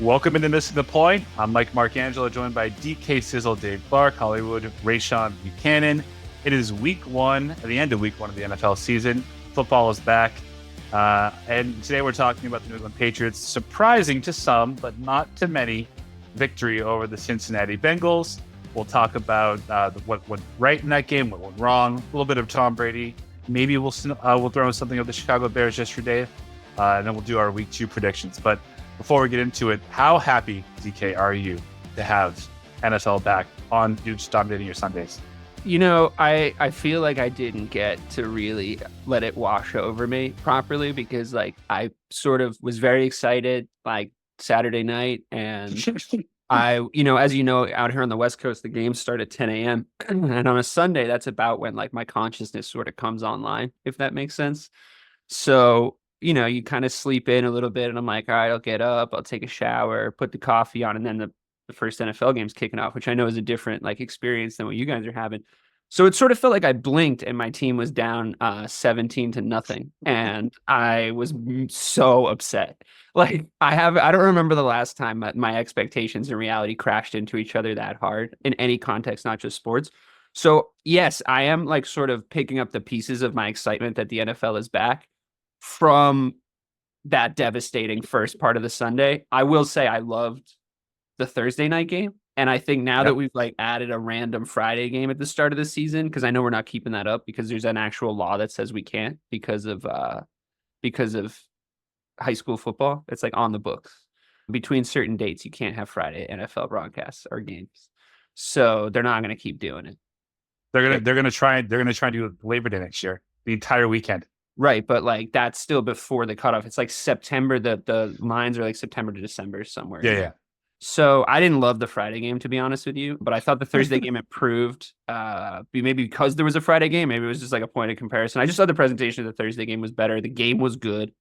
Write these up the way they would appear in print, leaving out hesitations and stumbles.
Welcome into Missing the Point. I'm Mike Marcangelo, joined by DK Sizzle, Dave Clarke, Hollywood, Rayshawn Buchanan. It is week one, at the end of week one of the NFL season. Football is back. And today we're talking about the New England Patriots. Surprising to some, but not to many, victory over the Cincinnati Bengals. We'll talk about what went right in that game, what went wrong, a little bit of Tom Brady. Maybe we'll throw in something of the Chicago Bears yesterday, and then we'll do our week two predictions. But before we get into it, how happy, DK, are you to have NFL back on just dominating your Sundays? You know, I feel like I didn't get to really let it wash over me properly because, like, I sort of was very excited, like, Saturday night. And as you know, out here on the West Coast, the games start at 10 a.m. And on a Sunday, that's about when, like, my consciousness sort of comes online, if that makes sense. So, you kind of sleep in a little bit and I'm like, all right, I'll get up, I'll take a shower, put the coffee on. And then the first NFL game's kicking off, which I know is a different experience than what you guys are having. So it sort of felt like I blinked and my team was down 17-0. And I was so upset. Like I don't remember the last time my expectations and reality crashed into each other that hard in any context, not just sports. So yes, I am sort of picking up the pieces of my excitement that the NFL is back from that devastating first part of the Sunday. I will say I loved the Thursday night game. And I think now that we've added a random Friday game at the start of the season, because I know we're not keeping that up because there's an actual law that says we can't because of high school football. It's on the books. Between certain dates, you can't have Friday NFL broadcasts or games. So they're not going to keep doing it. They're gonna try and do Labor Day next year, the entire weekend. Right, but that's still before the cutoff. It's September. The lines are September to December somewhere. Yeah. So I didn't love the Friday game, to be honest with you, but I thought the Thursday game improved. Maybe because there was a Friday game, maybe it was just a point of comparison. I just thought the presentation of the Thursday game was better. The game was good,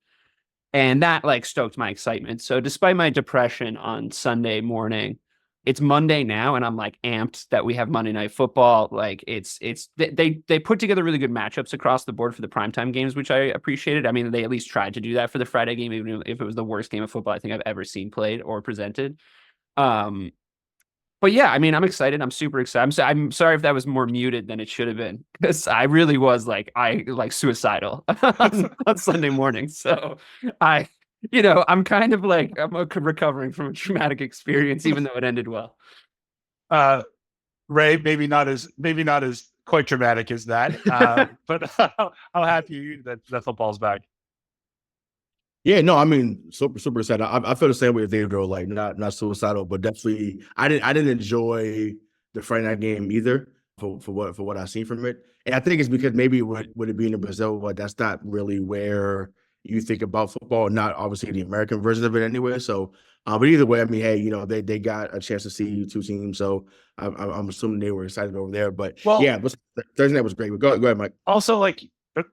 and that stoked my excitement. So despite my depression on Sunday morning, it's Monday now, and I'm amped that we have Monday Night Football. They put together really good matchups across the board for the primetime games, which I appreciated. I mean, they at least tried to do that for the Friday game, even if it was the worst game of football I think I've ever seen played or presented. But yeah, I mean, I'm excited. I'm super excited. I'm sorry if that was more muted than it should have been, because I really was suicidal on Sunday morning. So I'm kind of I'm recovering from a traumatic experience, even though it ended well. Ray, maybe not as quite traumatic as that, but how happy are you that football's back? Yeah, no, I mean, super excited. I feel the same way as Dave, though, not suicidal, but definitely, I didn't enjoy the Friday night game either for what I've seen from it, and I think it's because maybe with it being in Brazil, that's not really where you think about football, not obviously the American version of it anyway. So, but either way, I mean, hey, they got a chance to see two teams, so I'm assuming they were excited over there. But Thursday night was great. But go ahead, Mike. Also, the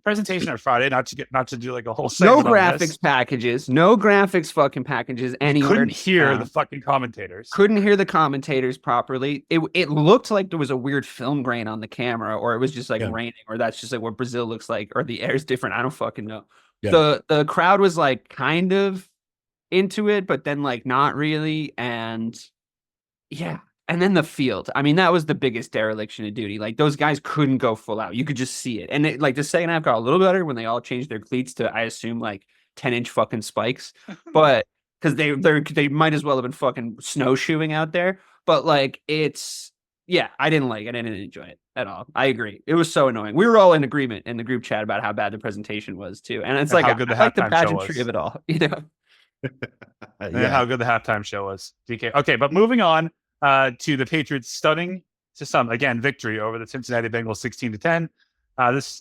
presentation on Friday, not to do a whole no segment graphics packages, no graphics fucking packages anywhere. Couldn't hear the fucking commentators. Couldn't hear the commentators properly. It looked like there was a weird film grain on the camera, or it was just raining, or that's just what Brazil looks like, or the air's different. I don't fucking know. Yeah. The crowd was kind of into it, but then not really, and yeah. And then the field. I mean, that was the biggest dereliction of duty. Those guys couldn't go full out. You could just see it. And the second half got a little better when they all changed their cleats to, I assume, 10-inch fucking spikes. But because they might as well have been fucking snowshoeing out there. But I didn't like it. I didn't enjoy it at all. I agree. It was so annoying. We were all in agreement in the group chat about how bad the presentation was too. And it's how good the pageantry of it all, Yeah, how good the halftime show was. DK. Okay, but moving on. To the Patriots' stunning, to some again, victory over the Cincinnati Bengals 16-10.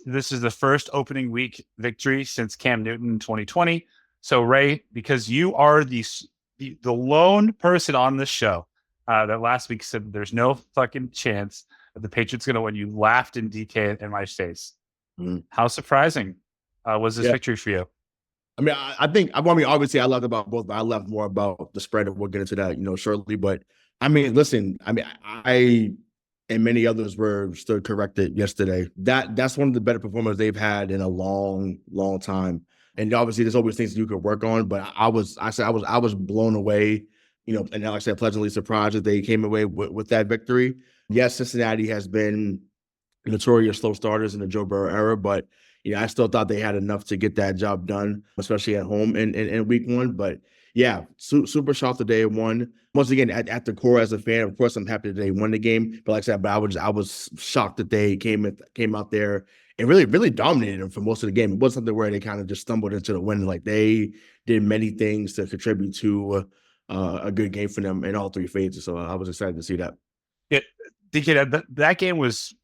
This is the first opening week victory since Cam Newton in 2020. So Ray, because you are the lone person on this show that last week said there's no fucking chance that the Patriots going to win, you laughed in DK in my face. How surprising was this victory for you? I mean, I think obviously I loved about both, but I loved more about the spread, and we'll get into that, shortly. But I mean, listen, I and many others were stood corrected yesterday. That's one of the better performances they've had in a long, long time. And obviously, there's always things that you could work on. But I was blown away, and like I said, pleasantly surprised that they came away with that victory. Yes, Cincinnati has been notorious slow starters in the Joe Burrow era, but I still thought they had enough to get that job done, especially at home in week one. But yeah, super shocked that they won. Once again, at the core as a fan, of course, I'm happy that they won the game. But like I said, I was shocked that they came out there and really dominated them for most of the game. It wasn't something where they kind of just stumbled into the win. Like they did many things to contribute to a good game for them in all three phases. So I was excited to see that. Yeah, DK, that game was,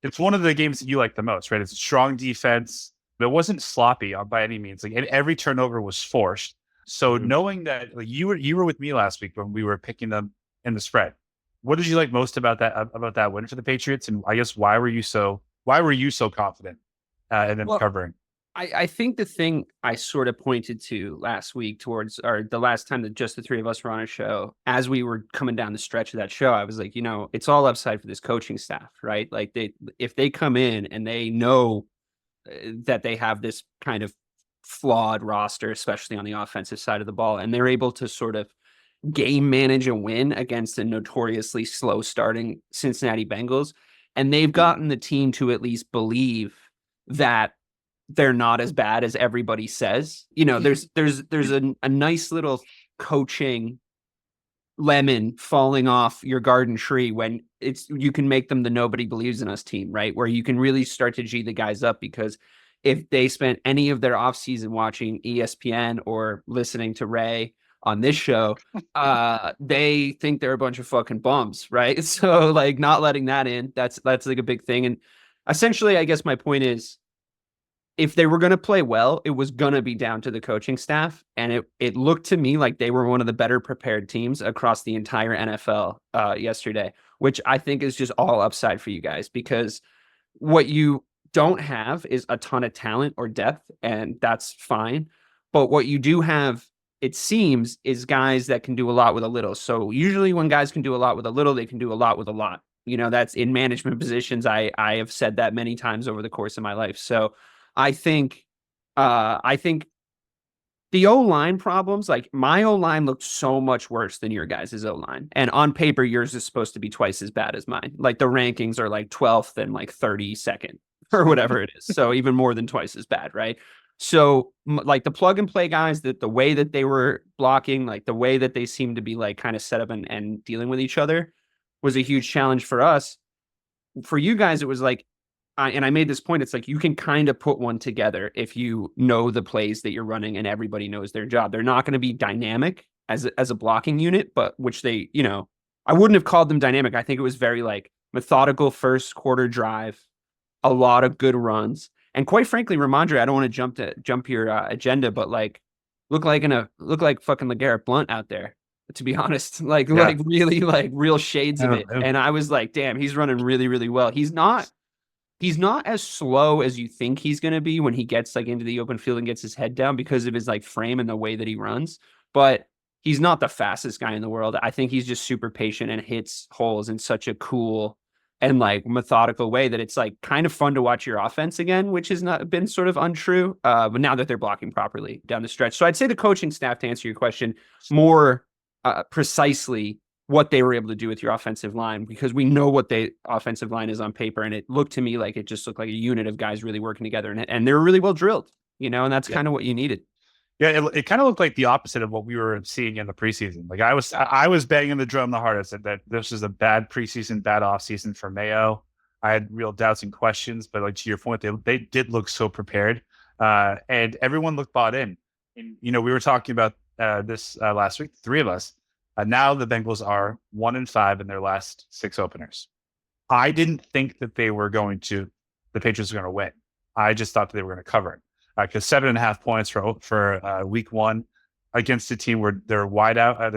it's one of the games that you like the most, right? It's a strong defense. But it wasn't sloppy by any means. Like, and every turnover was forced. So knowing that, like, you were with me last week when we were picking them in the spread. What did you like most about that win for the Patriots? And I guess why were you so confident in them covering? I think the thing I sort of pointed to last week towards, or the last time that just the three of us were on a show, as we were coming down the stretch of that show, I was like, it's all upside for this coaching staff, right? Like if they come in and they know that they have this kind of flawed roster, especially on the offensive side of the ball, and they're able to sort of game manage a win against a notoriously slow starting Cincinnati Bengals, and they've gotten the team to at least believe that they're not as bad as everybody says. There's a nice little coaching lemon falling off your garden tree when you can make them the nobody believes in us team, right? Where you can really start to G the guys up, because if they spent any of their offseason watching ESPN or listening to Ray on this show, they think they're a bunch of fucking bums, right? So like not letting that in, that's like a big thing. And essentially, I guess my point is, if they were going to play well, it was going to be down to the coaching staff. And it looked to me like they were one of the better prepared teams across the entire NFL yesterday, which I think is just all upside for you guys, because what you don't have is a ton of talent or depth, and that's fine. But what you do have, it seems, is guys that can do a lot with a little. So usually when guys can do a lot with a little, they can do a lot with a lot. That's in management positions. I have said that many times over the course of my life. So I think the O-line problems, like my O-line looked so much worse than your guys' O-line. And on paper, yours is supposed to be twice as bad as mine. Like the rankings are like 12th and like 32nd or whatever it is. So even more than twice as bad, right? So like the plug and play guys, that the way that they were blocking, like the way that they seemed to be like kind of set up and dealing with each other was a huge challenge for us. For you guys, it was like, and I made this point, it's like you can kind of put one together if you know the plays that you're running and everybody knows their job. They're not going to be dynamic as a blocking unit, but which they, I wouldn't have called them dynamic. I think it was very like methodical first quarter drive, a lot of good runs. And quite frankly, Ramondre, I don't want to jump your agenda, but like look like fucking LeGarrette Blount out there, to be honest, like really like real shades of it. And I was like, damn, he's running really, really well. He's not as slow as you think he's going to be when he gets like into the open field and gets his head down because of his like frame and the way that he runs. But he's not the fastest guy in the world. I think he's just super patient and hits holes in such a cool and like methodical way that it's like kind of fun to watch your offense again, which has not been sort of untrue. But now that they're blocking properly down the stretch. So I'd say the coaching staff, to answer your question more precisely, what they were able to do with your offensive line, because we know what the offensive line is on paper. And it looked to me like it just looked like a unit of guys really working together, and they were really well drilled, and that's kind of what you needed. Yeah. It kind of looked like the opposite of what we were seeing in the preseason. Like I was banging the drum the hardest that this was a bad preseason, bad offseason for Mayo. I had real doubts and questions, but like to your point, they did look so prepared, and everyone looked bought in. And, we were talking about this last week, the three of us. Now the Bengals are 1-5 in their last 6 openers. I didn't think that the Patriots were going to win. I just thought that they were going to cover it, because 7.5 points for week 1 against a team where their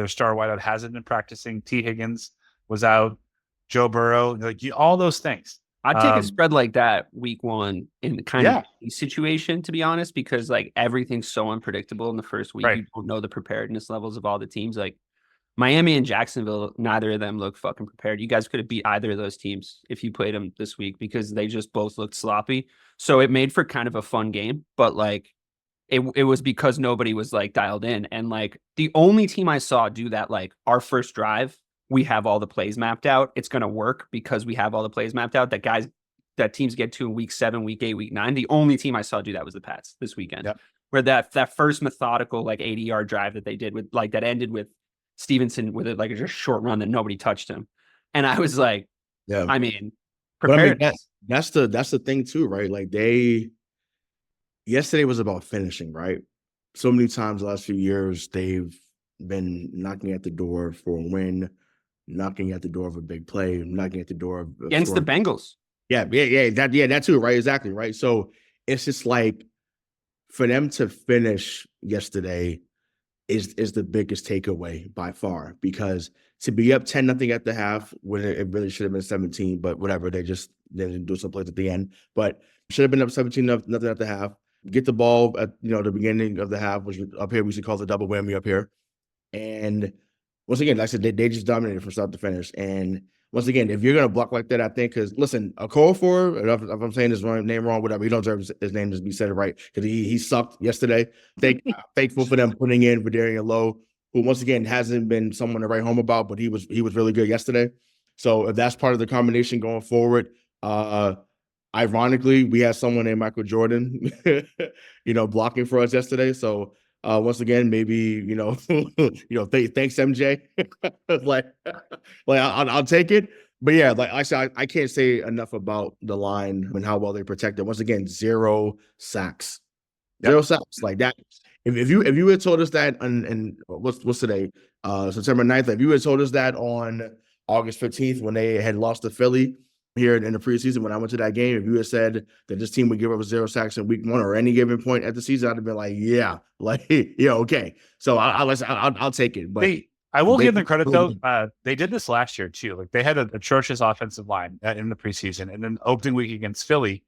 star wideout hasn't been practicing. T. Higgins was out. Joe Burrow, all those things. I'd take a spread like that week 1 in the kind of situation, to be honest, because like everything's so unpredictable in the first week. Right. You don't know the preparedness levels of all the teams. Like Miami and Jacksonville, neither of them look fucking prepared. You guys could have beat either of those teams if you played them this week, because they just both looked sloppy. So it made for kind of a fun game. But like it was because nobody was like dialed in. And like the only team I saw do that, like our first drive, we have all the plays mapped out. It's going to work because we have all the plays mapped out that teams get to in week 7, week 8, week 9. The only team I saw do that was the Pats this weekend. Yep. Where that first methodical like 80-yard drive that they did with like that ended with Stevenson with it like a just short run that nobody touched him. And I was like, Yeah. I mean, prepared. That's the thing too, right? Like yesterday was about finishing, right? So many times the last few years, they've been knocking at the door for a win, knocking at the door of a big play, knocking at the door of against the Bengals. Yeah, that too, right? Exactly, right? So it's just like for them to finish yesterday is the biggest takeaway by far, because to be up 10-0 at the half when it really should have been 17, but whatever, they didn't do some plays at the end, but should have been up 17-0 at the half. Get the ball at the beginning of the half, which up here we should call the double whammy up here. And once again, like I said, they just dominated from start to finish. And once again, if you're gonna block like that, I think because listen, a call for if I'm saying his name wrong, whatever, he don't deserve his name to be said it right because he sucked yesterday. Thankful for them putting in Vidarian Lowe, who once again hasn't been someone to write home about, but he was really good yesterday. So if that's part of the combination going forward, ironically, we had someone named Michael Jordan, blocking for us yesterday. So once again, maybe thanks MJ. I'll take it. But yeah, like I said, I can't say enough about the line and how well they protected. Once again, 0 sacks, 0 sacks like that. If you had told us that and what's today, September 9th, if you had told us that on August 15th when they had lost to Philly here in the preseason, when I went to that game, if you had said that this team would give up 0 sacks in week 1 or any given point at the season, I'd have been like, yeah, okay. So I'll take it. But I will give them credit though. They did this last year too. Like they had an atrocious offensive line in the preseason, and then opening week against Philly,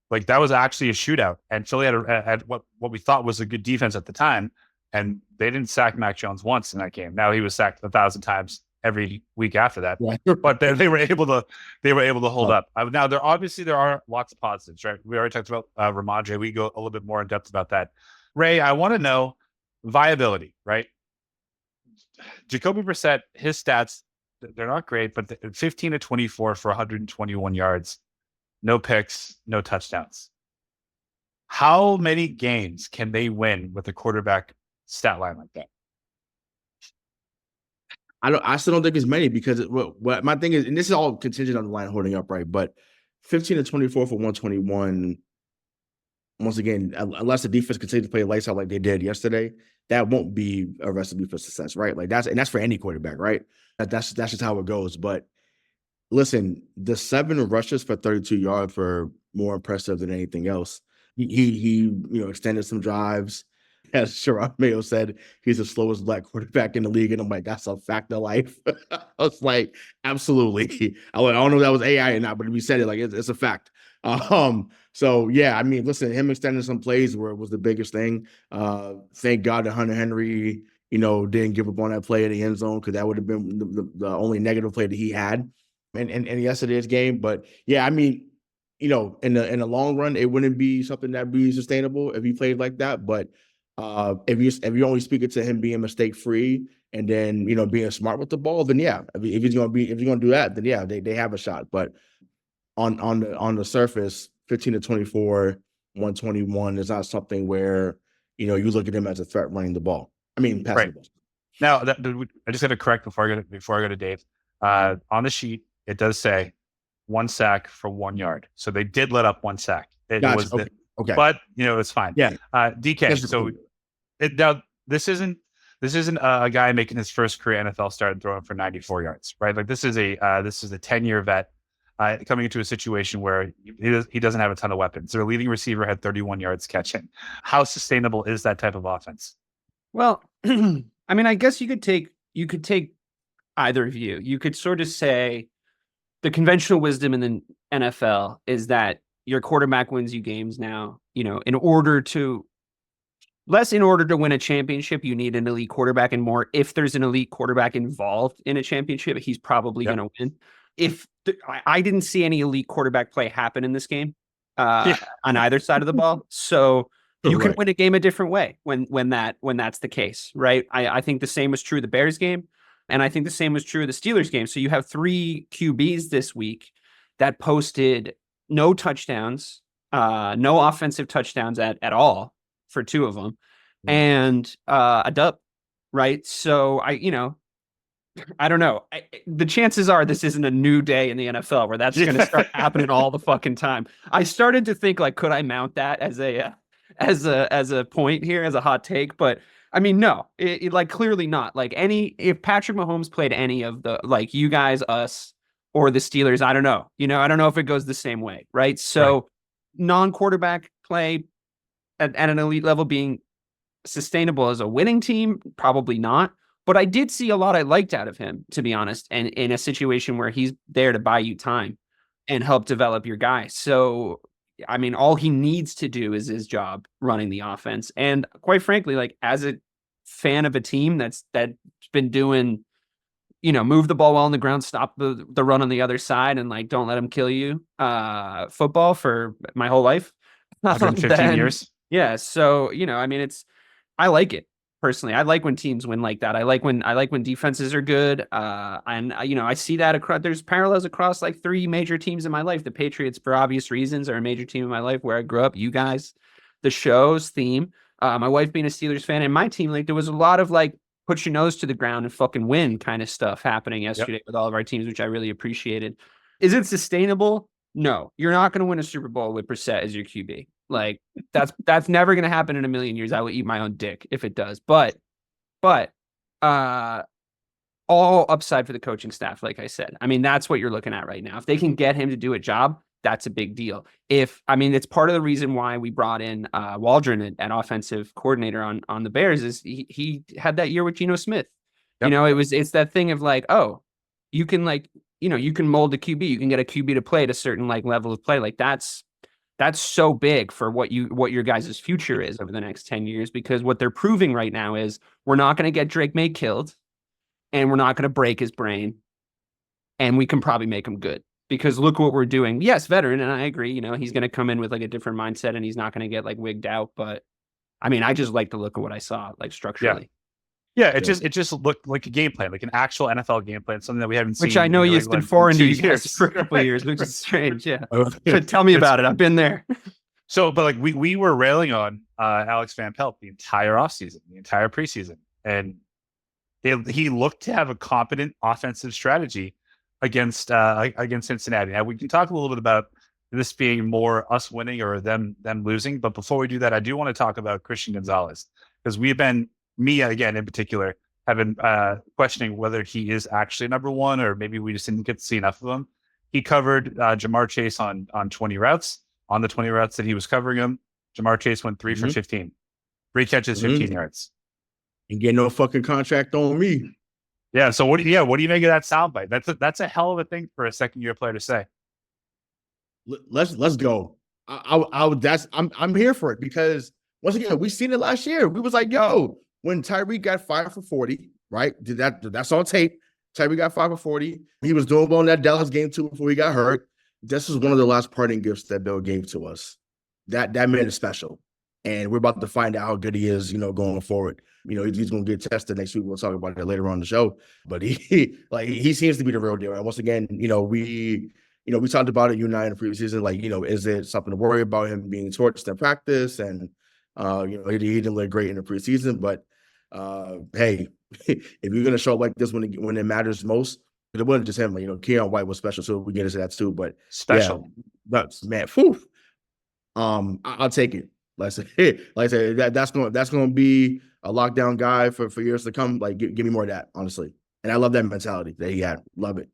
like that was actually a shootout, and Philly had what we thought was a good defense at the time, and they didn't sack Mac Jones once in that game. Now he was sacked 1,000 times every week after that, but they were able to hold up. Now there are lots of positives, right? We already talked about Ramondre. We go a little bit more in depth about that. Ray, I want to know viability, right? Jacoby Brissett, his stats, they're not great, but 15 to 24 for 121 yards, no picks, no touchdowns. How many games can they win with a quarterback stat line like that? I still don't think it's many because what my thing is, and this is all contingent on the line holding up, right? But 15 to 24 for 121, once again, unless the defense continues to play lights out like they did yesterday, that won't be a recipe for success, right? Like that's for any quarterback, right? That's just how it goes. But listen, the 7 rushes for 32 yards were more impressive than anything else. He extended some drives. As Sherrod Mayo said, he's the slowest black quarterback in the league. And I'm like, that's a fact of life. I was like, absolutely. I don't know if that was AI or not, but we said it like it's a fact. So yeah, I mean, listen, him extending some plays where it was the biggest thing. Thank God that Hunter Henry, didn't give up on that play in the end zone, because that would have been the only negative play that he had in yesterday's game. But yeah, I mean, in the long run, it wouldn't be something that'd be sustainable if he played like that. But if you only speak it to him being mistake free and then being smart with the ball, then yeah, if he's gonna do that, then yeah, they have a shot. But on the surface, 15 to 24, 121 is not something where you look at him as a threat running the ball. I mean, passing the ball. Now, I just got to correct before I go to Dave. On the sheet, it does say 1 sack for 1 yard, so they did let up 1 sack. Gotcha. Okay, but it's fine. Yeah, DK. So now this isn't a guy making his first career NFL start and throwing for 94 yards, right? Like this is a 10-year vet coming into a situation where he doesn't have a ton of weapons. Their leading receiver had 31 yards catching. How sustainable is that type of offense? Well, I mean, I guess you could take either view. You could sort of say the conventional wisdom in the NFL is that your quarterback wins you games now. In order to win a championship, you need an elite quarterback, and more if there's an elite quarterback involved in a championship, he's probably going to win. I didn't see any elite quarterback play happen in this game on either side of the ball. So You can Right. win a game a different way when that's the case, right? I think the same was true of the Bears game, and I think the same was true of the Steelers game. So you have 3 QBs this week that posted no touchdowns, no offensive touchdowns at all for 2 of them, Right. and a dub, right? So I don't know. The chances are this isn't a new day in the NFL where that's going to start happening all the fucking time. I started to think like, could I mount that as a point here, as a hot take? But I mean, no, like clearly not. Like if Patrick Mahomes played any of the like you guys, us, or the Steelers, I don't know. I don't know if it goes the same way, right? So Right. non-quarterback play at an elite level being sustainable as a winning team, probably not. But I did see a lot I liked out of him, to be honest, and in a situation where he's there to buy you time and help develop your guy. So, I mean, all he needs to do is his job running the offense. And quite frankly, like as a fan of a team that's been doing, move the ball well on the ground, stop the run on the other side, and like don't let him kill you, football for my whole life. 115 Then, years. yeah. So, I mean, I like it personally. I like when teams win like that. I like when defenses are good. And I see that across. There's parallels across like 3 major teams in my life. The Patriots, for obvious reasons, are a major team in my life where I grew up. You guys, the show's theme. My wife being a Steelers fan, and my team, like there was a lot of like put your nose to the ground and fucking win kind of stuff happening yesterday with all of our teams, which I really appreciated. Is it sustainable? No, you're not going to win a Super Bowl with Brissett as your QB. Like that's never going to happen in a million years. I will eat my own dick if it does. But all upside for the coaching staff, like I said. I mean, that's what you're looking at right now. If they can get him to do a job, that's a big deal. It's part of the reason why we brought in Waldron at offensive coordinator on the Bears is he had that year with Geno Smith. Yep. It's that thing of like, oh, you can you can mold the QB, you can get a QB to play at a certain like level of play. Like that's so big for what your guys' future is over the next 10 years, because what they're proving right now is we're not going to get Drake Maye killed, and we're not going to break his brain, and we can probably make him good. Because look what we're doing. Yes, veteran, and I agree. He's going to come in with like a different mindset, and he's not going to get like wigged out. But I mean, I just like the look of what I saw, like structurally. Yeah, it just looked like a game plan, like an actual NFL game plan, something that we haven't seen. Which I know in New you've been England foreign in to 2 you years. guys for a couple of years, which is strange. Yeah. Yeah. Tell me about it. I've been there. So, but like we were railing on Alex Van Pelt the entire offseason, the entire preseason, and he looked to have a competent offensive strategy against Cincinnati. Now we can talk a little bit about this being more us winning or them losing, but before we do that, I do want to talk about Christian Gonzalez, because me again in particular, have been questioning whether he is actually number 1, or maybe we just didn't get to see enough of him. He covered Jamar Chase on 20 routes. On the 20 routes that he was covering him, Jamar Chase went 3 for 15. 3 catches, 15 yards. And get no fucking contract on me. Yeah. So what do you make of that soundbite? That's a hell of a thing for a second-year player to say. Let's go. I'm here for it, because once again, we seen it last year. We was like, yo, when Tyreek got 5 for 40, right? That's on tape. Tyreek got 5 for 40. He was doing well in that Dallas game too before he got hurt. This is one of the last parting gifts that Bill gave to us. That man is special. And we're about to find out how good he is, going forward. He's going to get tested next week. We'll talk about that later on in the show. But he seems to be the real deal. And once again, we talked about it, you and I, in the previous season. Like, is it something to worry about him being torched in practice? And, he didn't look great in the preseason. But, hey, if you're going to show up like this when it matters most, it wasn't just him. Keon White was special, so we get into that too. But Special. Yeah, man, whew. I'll take it. Like I said, that's going to be a lockdown guy for years to come. Like, give me more of that, honestly. And I love that mentality that he had. Love it.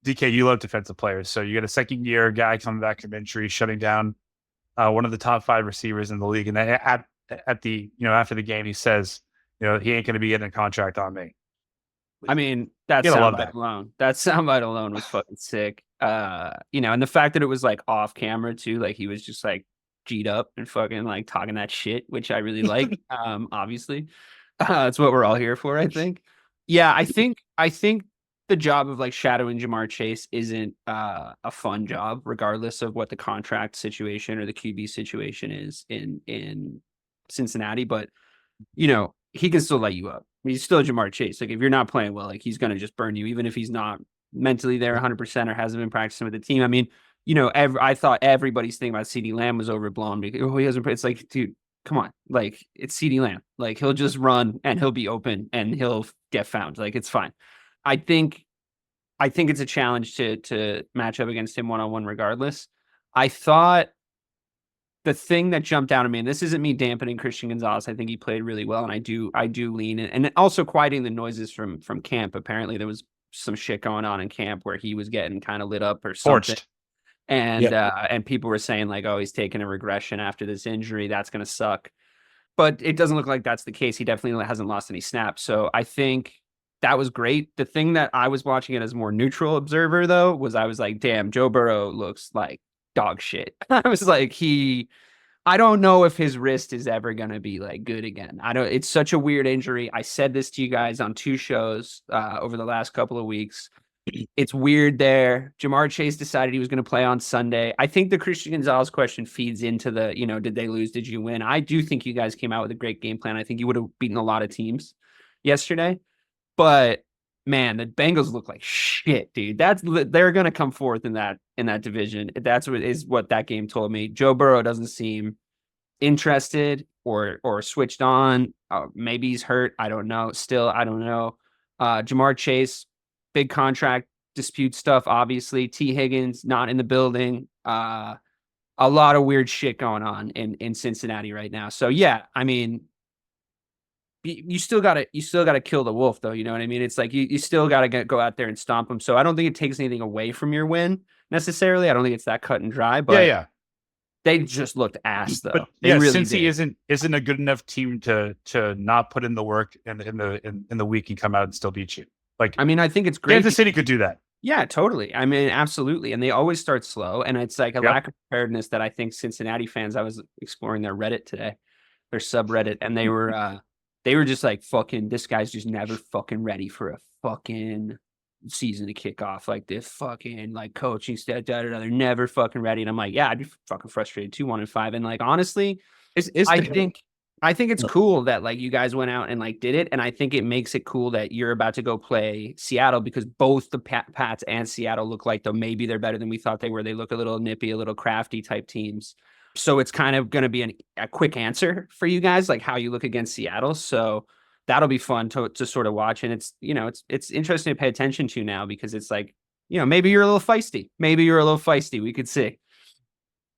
DK, you love defensive players, so you get a second-year guy coming back from injury, shutting down one of the top 5 receivers in the league, and then at the after the game, he says, he ain't going to be getting a contract on me. I mean, that soundbite alone was fucking sick. And the fact that it was like off camera too, like he was just like G'd up and fucking like talking that shit, which I really like. Obviously, that's what we're all here for, I think. Yeah, I think the job of like shadowing Jamar Chase isn't a fun job, regardless of what the contract situation or the QB situation is in Cincinnati, but he can still light you up. He's still Jamar Chase. Like if you're not playing well, like he's going to just burn you, even if he's not mentally there 100% or hasn't been practicing with the team. I mean, I thought everybody's thing about CeeDee Lamb was overblown because he hasn't. It's like, dude, come on, like it's CeeDee Lamb. Like he'll just run and he'll be open and he'll get found. Like it's fine. I think it's a challenge to match up against him one-on-one regardless. I thought the thing that jumped out at me, and this isn't me dampening Christian Gonzalez, I think he played really well, and I do lean in, and also quieting the noises from camp. Apparently there was some shit going on in camp where he was getting kind of lit up or something. Torched. And people were saying like, oh, he's taking a regression after this injury. That's going to suck. But it doesn't look like that's the case. He definitely hasn't lost any snaps. So I think that was great. The thing that I was watching it as a more neutral observer, though, was I was like, damn, Joe Burrow looks like dog shit. I was like, I don't know if his wrist is ever going to be like good again. It's such a weird injury. I said this to you guys on 2 shows over the last couple of weeks. It's weird there. Jamar Chase decided he was going to play on Sunday. I think the Christian Gonzalez question feeds into the, did they lose? Did you win? I do think you guys came out with a great game plan. I think you would have beaten a lot of teams yesterday. But man, the Bengals look like shit, dude. They're going to come forth in that division. That's what that game told me. Joe Burrow doesn't seem interested or switched on. Maybe he's hurt. I don't know. Still, I don't know. Jamar Chase, big contract dispute stuff, obviously. T. Higgins not in the building. A lot of weird shit going on in Cincinnati right now. So yeah, I mean, you still gotta kill the wolf, though. You know what I mean? It's like you still gotta go out there and stomp him. So I don't think it takes anything away from your win necessarily. I don't think it's that cut and dry. But yeah. They just looked ass, though. But they really since did. he isn't a good enough team to not put in the work in the week and come out and still beat you. Like, I mean, I think it's great. Kansas City could do that. Yeah, totally. I mean, absolutely. And they always start slow. And it's like a lack of preparedness that I think Cincinnati fans, I was exploring their Reddit today, their subreddit, and they were just like, fucking, this guy's just never fucking ready for a fucking season to kick off. Like this fucking like coaching stuff, they're never fucking ready. And I'm like, yeah, I'd be fucking frustrated too, 1-5. And like, honestly, I think it's cool that like you guys went out and like did it. And I think it makes it cool that you're about to go play Seattle because both the Pats and Seattle look like maybe they're better than we thought they were. They look a little nippy, a little crafty type teams. So it's kind of going to be a quick answer for you guys, like how you look against Seattle. So that'll be fun to sort of watch. And it's, it's interesting to pay attention to now because it's like, maybe you're a little feisty. We could see.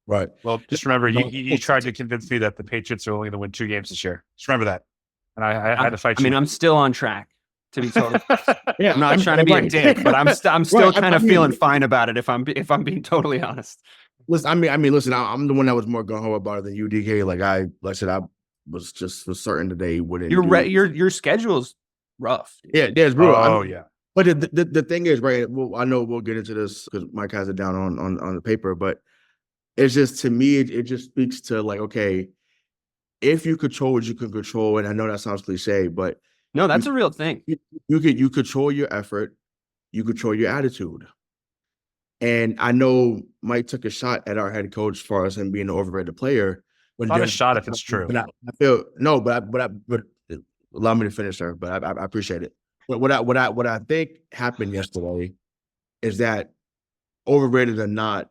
Right. Well, just remember, you tried to convince me that the Patriots are only going to win 2 games this year. Just remember that. And I had to fight you. I mean, I'm still on track, to be totally yeah, I'm not trying to be a dick, but I'm still kind of feeling fine about it if I'm being totally honest. Listen, I mean, listen, I'm the one that was more gung-ho about it than you, DK. Like I said, I was just certain that they wouldn't. Your schedule's rough. Yeah, it's brutal. Oh, yeah. But the thing is, right? Well, I know we'll get into this because Mike has it down on the paper, but it's just, to me, it just speaks to like, okay, if you control what you can control, and I know that sounds cliche, but no, that's a real thing. You control your effort, you control your attitude. And I know Mike took a shot at our head coach as far as him being an overrated player. But not a shot if it's true. But I feel no, but allow me to finish, sir. But I appreciate it. But what I think happened yesterday is that, overrated or not,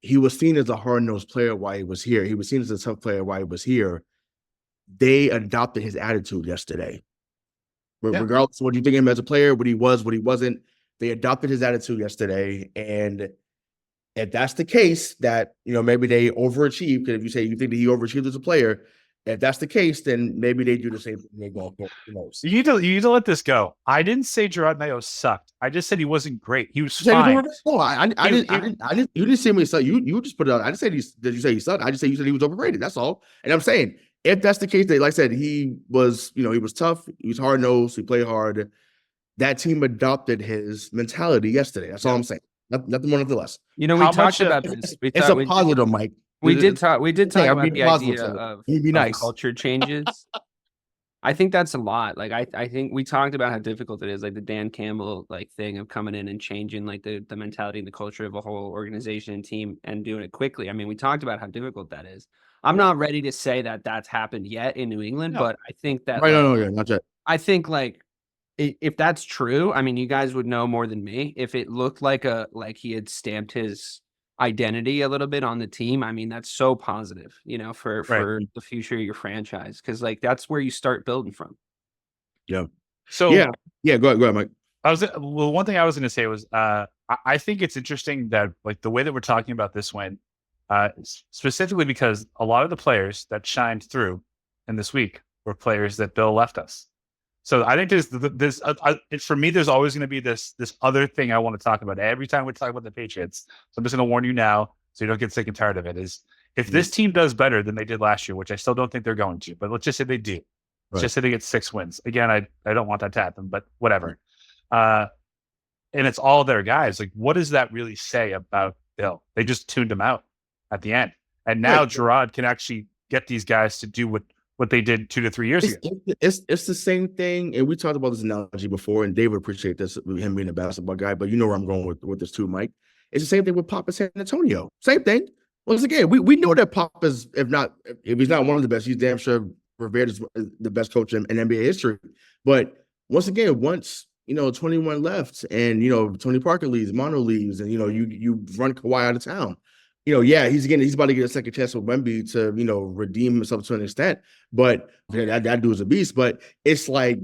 he was seen as a hard-nosed player while he was here. He was seen as a tough player while he was here. They adopted his attitude yesterday. Regardless of what you think of him as a player, what he was, what he wasn't, they adopted his attitude yesterday. And if that's the case, that, maybe they overachieved, because if you say you think that he overachieved as a player, if that's the case, then maybe they do the same thing they go for. Who knows? You need to let this go. I didn't say Drake Maye sucked. I just said he wasn't great. He was fine. No, I didn't. You didn't say me suck. You just put it out. I didn't say did you say he sucked? I just said you said he was overrated. That's all. And I'm saying, if that's the case, like I said, he was, he was tough. He was hard nosed. He played hard. That team adopted his mentality yesterday. That's all I'm saying. Nothing more, nothing less. We talked about this. It's a positive, Mike. We did talk about the idea of culture changes. I think that's a lot. Like I think we talked about how difficult it is, like the Dan Campbell thing of coming in and changing like the mentality and the culture of a whole organization and team and doing it quickly. I mean, we talked about how difficult that is. I'm not ready to say that that's happened yet in New England, No. but I think that Right, no, yeah, not yet. I think like if that's true, I mean, you guys would know more than me. If it looked like he had stamped his identity a little bit on the team, I mean, that's so positive, for Right. the future of your franchise, because like that's where you start building from. Yeah. So yeah. Go ahead, Mike. One thing I was going to say was I think it's interesting that like the way that we're talking about this win, specifically because a lot of the players that shined through in this week were players that Bill left us. So I think there's for me, there's always going to be this other thing I want to talk about every time we talk about the Patriots. So I'm just going to warn you now, so you don't get sick and tired of it. Is if this team does better than they did last year, which I still don't think they're going to, but let's just say they do. Let's just say they get 6 wins. Again, I don't want that to happen, but whatever. And it's all their guys. Like, what does that really say about Bill? They just tuned him out at the end, and now Gerard can actually get these guys to do what they did 2 to 3 years ago. It's the same thing, and we talked about this analogy before, and Dave would appreciate this, him being a basketball guy, but you know where I'm going with this too, Mike. It's the same thing with Pop in San Antonio. Same thing. Once again, we know that Pop is, if he's not one of the best, he's damn sure revered as the best coach in NBA history. But once again, once 21 left, and Tony Parker leaves, Mono leaves, and you run Kawhi out of town. He's about to get a second chance with Wemby to redeem himself to an extent. But that dude's a beast. But it's like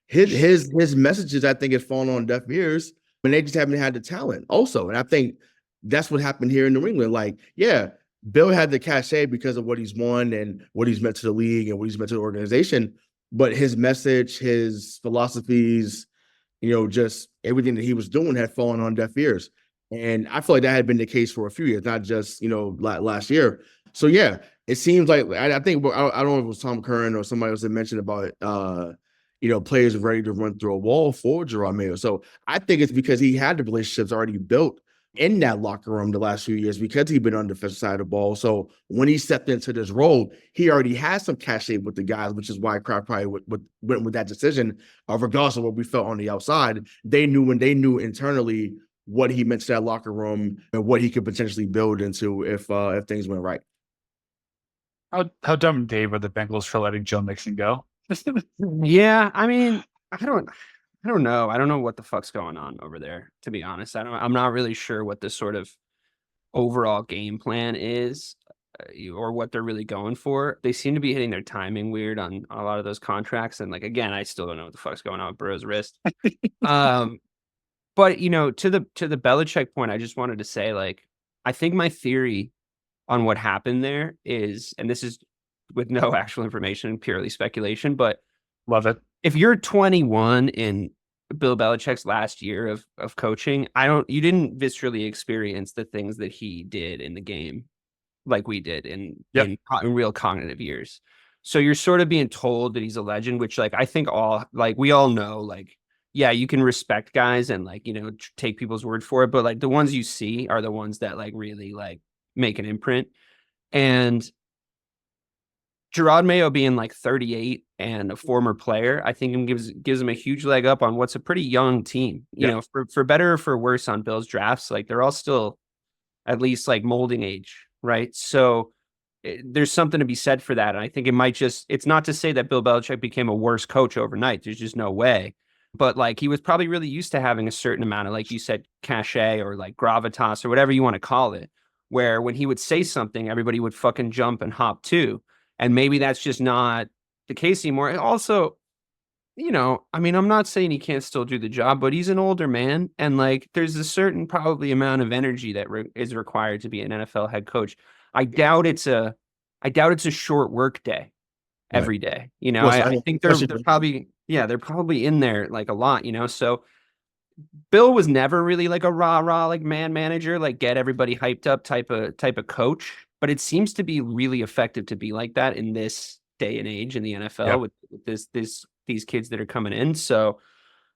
his messages, I think, has fallen on deaf ears, and they just haven't had the talent also. And I think that's what happened here in New England. Like, yeah, Bill had the cachet because of what he's won and what he's meant to the league and what he's meant to the organization. But his message, his philosophies, just everything that he was doing had fallen on deaf ears. And I feel like that had been the case for a few years, not just, last year. So, yeah, it seems like I think I don't know if it was Tom Curran or somebody else that mentioned about players ready to run through a wall for Gerard Mayo. So I think it's because he had the relationships already built in that locker room the last few years because he'd been on the defensive side of the ball. So when he stepped into this role, he already had some cachet with the guys, which is why Clarke probably went with that decision. Regardless of what we felt on the outside, they knew internally what he meant to that locker room and what he could potentially build into if things went right. How dumb, Dave, are the Bengals for letting Joe Mixon go? Yeah, I mean, I don't know. I don't know what the fuck's going on over there, to be honest. I'm not really sure what the sort of overall game plan is or what they're really going for. They seem to be hitting their timing weird on a lot of those contracts. And like, again, I still don't know what the fuck's going on with Burrow's wrist. But to the Belichick point, I just wanted to say, like, I think my theory on what happened there is, and this is with no actual information, purely speculation, but love it. If you're 21 in Bill Belichick's last year of coaching, you didn't viscerally experience the things that he did in the game like we did in real cognitive years. So you're sort of being told that he's a legend, which like I think we all know, like, yeah, you can respect guys and like, take people's word for it, but like the ones you see are the ones that like really like make an imprint. And Gerard Mayo being like 38 and a former player, I think gives him a huge leg up on what's a pretty young team. You know, for better or for worse on Bill's drafts, like they're all still at least like molding age, right? So there's something to be said for that. And I think it's not to say that Bill Belichick became a worse coach overnight. There's just no way. But like he was probably really used to having a certain amount of, like you said, cachet or like gravitas or whatever you want to call it, where when he would say something, everybody would fucking jump and hop too. And maybe that's just not the case anymore. And also, I mean, I'm not saying he can't still do the job, but he's an older man. And like, there's a certain probably amount of energy that is required to be an NFL head coach. I doubt it's a short work day every day. I think they're probably in there like a lot, so Bill was never really like a rah like man manager, like get everybody hyped up type of coach. But it seems to be really effective to be like that in this day and age in the NFL with these kids that are coming in. So,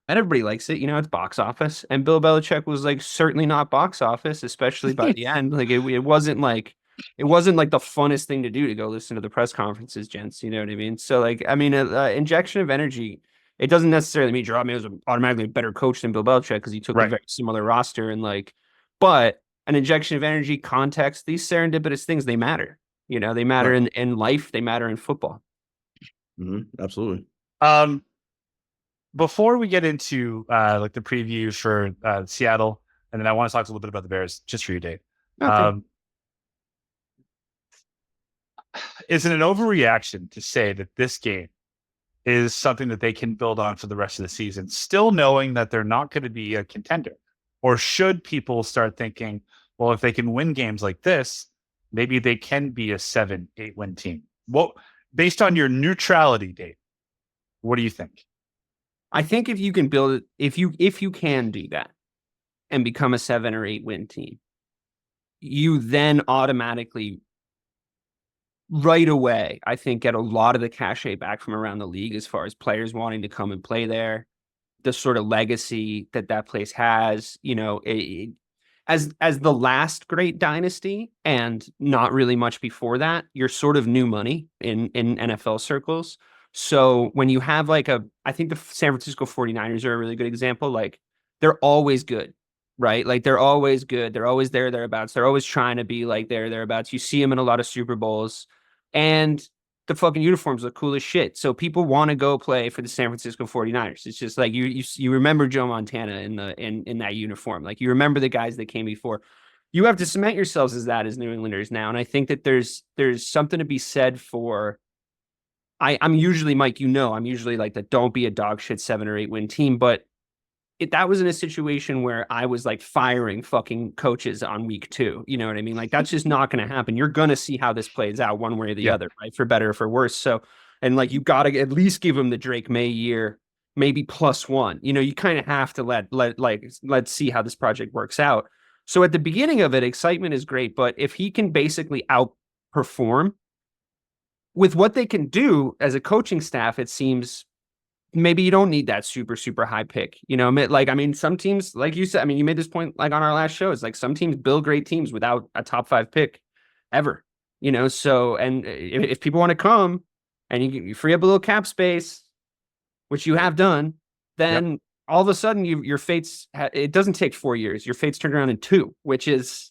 and everybody likes it. It's box office. And Bill Belichick was like certainly not box office, especially by the end. Like it wasn't like the funnest thing to do to go listen to the press conferences, gents. You know what I mean? So like, I mean, injection of energy. It doesn't necessarily mean Gerard Mayo was automatically a better coach than Bill Belichick because he took a very similar roster and like, but an injection of energy, context, these serendipitous things, they matter. They matter in life. They matter in football. Absolutely. Before we get into like the preview for Seattle, and then I want to talk a little bit about the Bears, just for you, Dave. Okay. Is it an overreaction to say that this game is something that they can build on for the rest of the season, still knowing that they're not going to be a contender? Or should people start thinking, well, if they can win games like this, maybe they can be a 7-8 win team? Well, based on your neutrality, Dave, what do you think? I think if you can build it, if you can do that and become a 7 or 8 win team, you then automatically right away, I think, get a lot of the cachet back from around the league as far as players wanting to come and play there, the sort of legacy that place has, as the last great dynasty and not really much before that, you're sort of new money in NFL circles. So when you have I think the San Francisco 49ers are a really good example. Like, they're always good, right? Like, they're always good. They're always thereabouts. They're always trying to be like thereabouts. You see them in a lot of Super Bowls, and the fucking uniforms look cool as shit. So people want to go play for the San Francisco 49ers. It's just like you remember Joe Montana in that uniform. Like, you remember the guys that came before. You have to cement yourselves as that as New Englanders now. And I think that there's something to be said for I'm usually, Mike, I'm usually like the don't be a dog shit 7 or 8 win team. But that was in a situation where I was like firing fucking coaches on week 2. You know what I mean? Like, that's just not going to happen. You're going to see how this plays out one way or the other, right? For better or for worse. So, and like, you got to at least give him the Drake Maye year, maybe +1. You kind of have to let's see how this project works out. So at the beginning of it, excitement is great. But if he can basically outperform with what they can do as a coaching staff, it seems maybe you don't need that super, super high pick. Some teams, like you said, you made this point like on our last show, it's like some teams build great teams without a top 5 pick ever, so, and if people want to come and you free up a little cap space, which you have done, then all of a sudden your fate's, it doesn't take 4 years. Your fate's turned around in 2, which is,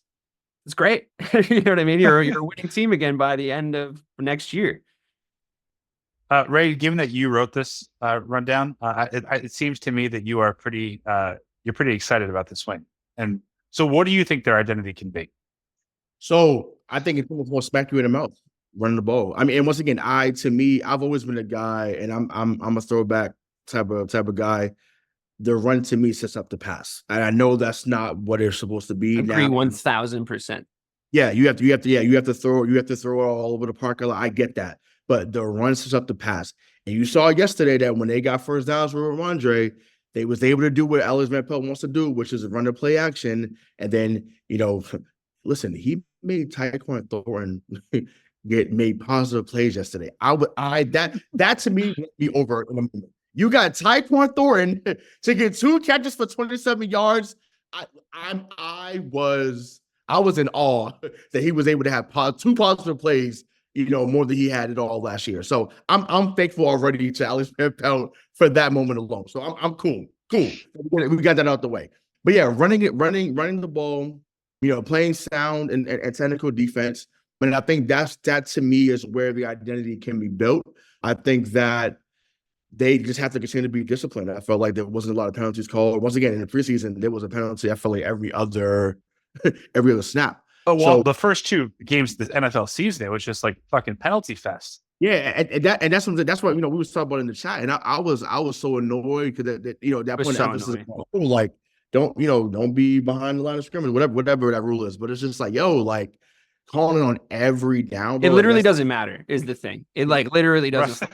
it's great. You know what I mean? You're a winning team again by the end of next year. Ray, given that you wrote this rundown, it seems to me that you are you're pretty excited about this win. And so, what do you think their identity can be? So I think it's more smack you in the mouth running the ball. And once again, I've always been a guy, and I'm a throwback type of guy. The run to me sets up the pass, and I know that's not what it's supposed to be. Agree 1,000%. Yeah, you have to throw it all over the parking lot. I get that, but the run sets up the pass, and you saw yesterday that when they got first downs with Ramondre, they was able to do what Ellis Van Pelt wants to do, which is run the play action, and then listen, he made Tyquan Thornton made positive plays yesterday. That to me would be over in a moment. You got Tyquan Thornton to get 2 catches for 27 yards. I was in awe that he was able to have 2 positive plays, more than he had it all last year. So I'm thankful already to Alex Van Pelt for that moment alone. So I'm cool. We got that out the way. But yeah, running the ball, playing sound and technical defense. And I think that to me is where the identity can be built. I think that they just have to continue to be disciplined. I felt like there wasn't a lot of penalties called. Once again, in the preseason, there was a penalty. I felt like every other snap. Oh, well, the first 2 games of the NFL season, it was just like fucking penalty fest. Yeah, and that's what we was talking about in the chat, and I was so annoyed because that point of emphasis, like don't be behind the line of scrimmage, whatever that rule is. But it's just like, calling it on every down. It literally doesn't matter is the thing. It literally doesn't.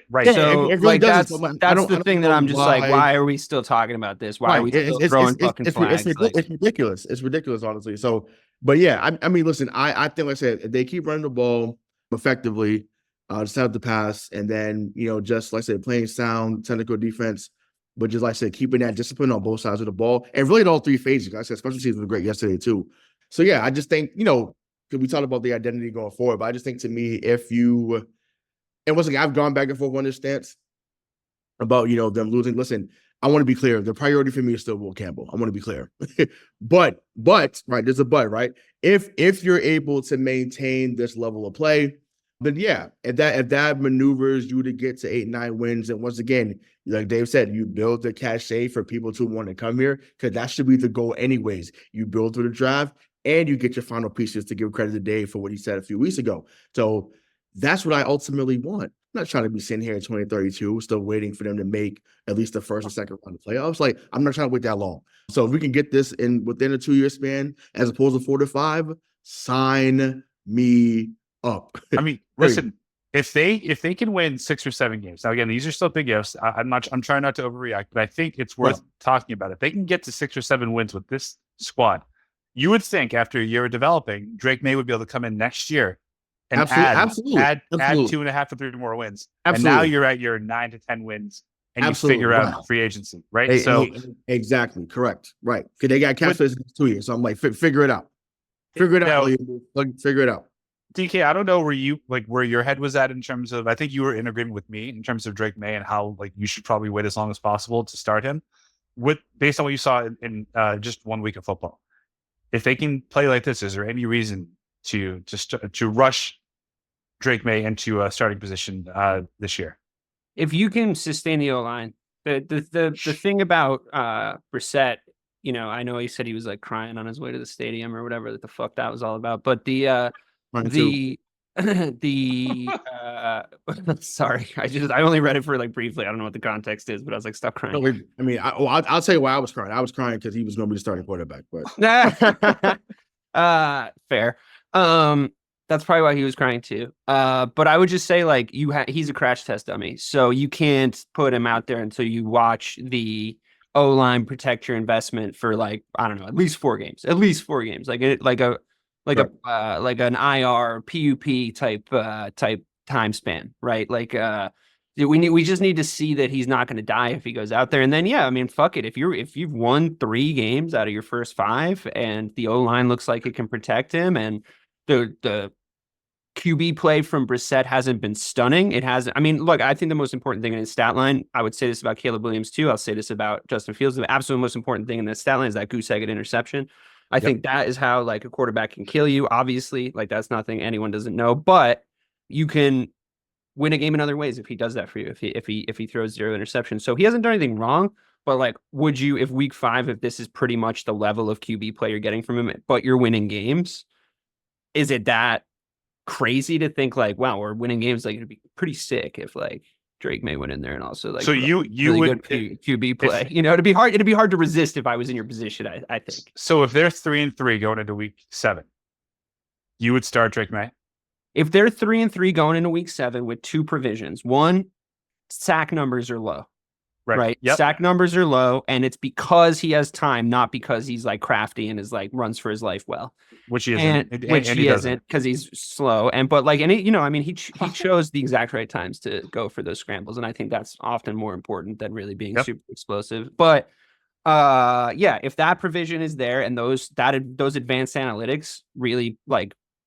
Right. Yeah, so it really that's the thing that I'm just why are we still talking about this? Why are we still throwing fucking flags? It's ridiculous. It's ridiculous, honestly. So, but yeah, listen, I think, like I said, if they keep running the ball effectively, just have the pass, and then, just like I said, playing sound, technical defense, but just like I said, keeping that discipline on both sides of the ball, and really in all 3 phases. Like I said, special teams was great yesterday too. So yeah, I just think, because we talked about the identity going forward, but I just think to me, and once again, I've gone back and forth on this stance about, them losing. Listen, I want to be clear. The priority for me is still Will Campbell. I want to be clear. but right, there's a but, right? If you're able to maintain this level of play, then yeah, if that maneuvers you to get to 8-9 wins, and once again, like Dave said, you build the cachet for people to want to come here, because that should be the goal anyways. You build through the draft and you get your final pieces, to give credit to Dave for what he said a few weeks ago. So that's what I ultimately want. I'm not trying to be sitting here in 2032, still waiting for them to make at least the first or second round of playoffs. Like, I'm not trying to wait that long. So if we can get this within a 2-year span, as opposed to 4 to 5, sign me up. I mean, listen, if they can win 6 or 7 games, now again, these are still big ifs. I'm trying not to overreact, but I think it's worth talking about. If they can get to 6 or 7 wins with this squad, you would think after a year of developing, Drake Maye would be able to come in next year and add 2.5 to 3 more wins. Absolutely. And now you're at your 9 to 10 wins, and you figure out free agency, right? Exactly, correct, right? Because they got cap space in 2 years, so I'm like, figure it out, figure it out. DK, I don't know where your head was at in terms of. I think you were in agreement with me in terms of Drake Maye and how you should probably wait as long as possible to start him, based on what you saw in just 1 week of football. If they can play like this, is there any reason to rush Drake Maye into a starting position this year? If you can sustain the O-line, the thing about Brissett, I know he said he was like crying on his way to the stadium or whatever the fuck that was all about, but sorry, I only read it for briefly. I don't know what the context is, but I was like, stop crying. I mean, I'll tell you why I was crying. I was crying because he was going to be the starting quarterback. But fair. That's probably why he was crying too. But I would just say he's a crash test dummy, so you can't put him out there until you watch the O-line protect your investment for I don't know, at least 4 games, like an IR PUP type time span, right? We just need to see that he's not going to die if he goes out there. And then, yeah, I mean, fuck it. If you've won 3 games out of your first 5 and the O-line looks like it can protect him, and the QB play from Brissett hasn't been stunning. It hasn't. I mean, look, I think the most important thing in his stat line, I would say this about Caleb Williams too. I'll say this about Justin Fields. The absolute most important thing in the stat line is that goose-egg interception. I think that is how a quarterback can kill you. Obviously, that's nothing anyone doesn't know, but you can win a game in other ways if he does that for you. If he throws 0 interceptions, so he hasn't done anything wrong. But would you, if week 5, if this is pretty much the level of QB play you're getting from him, but you're winning games, is it that crazy to think wow, we're winning games? It'd be pretty sick if Drake Maye went in there and also so you really would QB play. It'd be hard to resist if I was in your position. I think. So if they're 3-3 going into week 7, you would start Drake Maye. If they're 3-3 going into week 7 with 2 provisions, 1, sack numbers are low. Right. Yep. Sack numbers are low, and it's because he has time, not because he's crafty and is runs for his life well. Which he isn't. Which he isn't, because he's slow. And he chose the exact right times to go for those scrambles, and I think that's often more important than really being super explosive. But if that provision is there and those advanced analytics really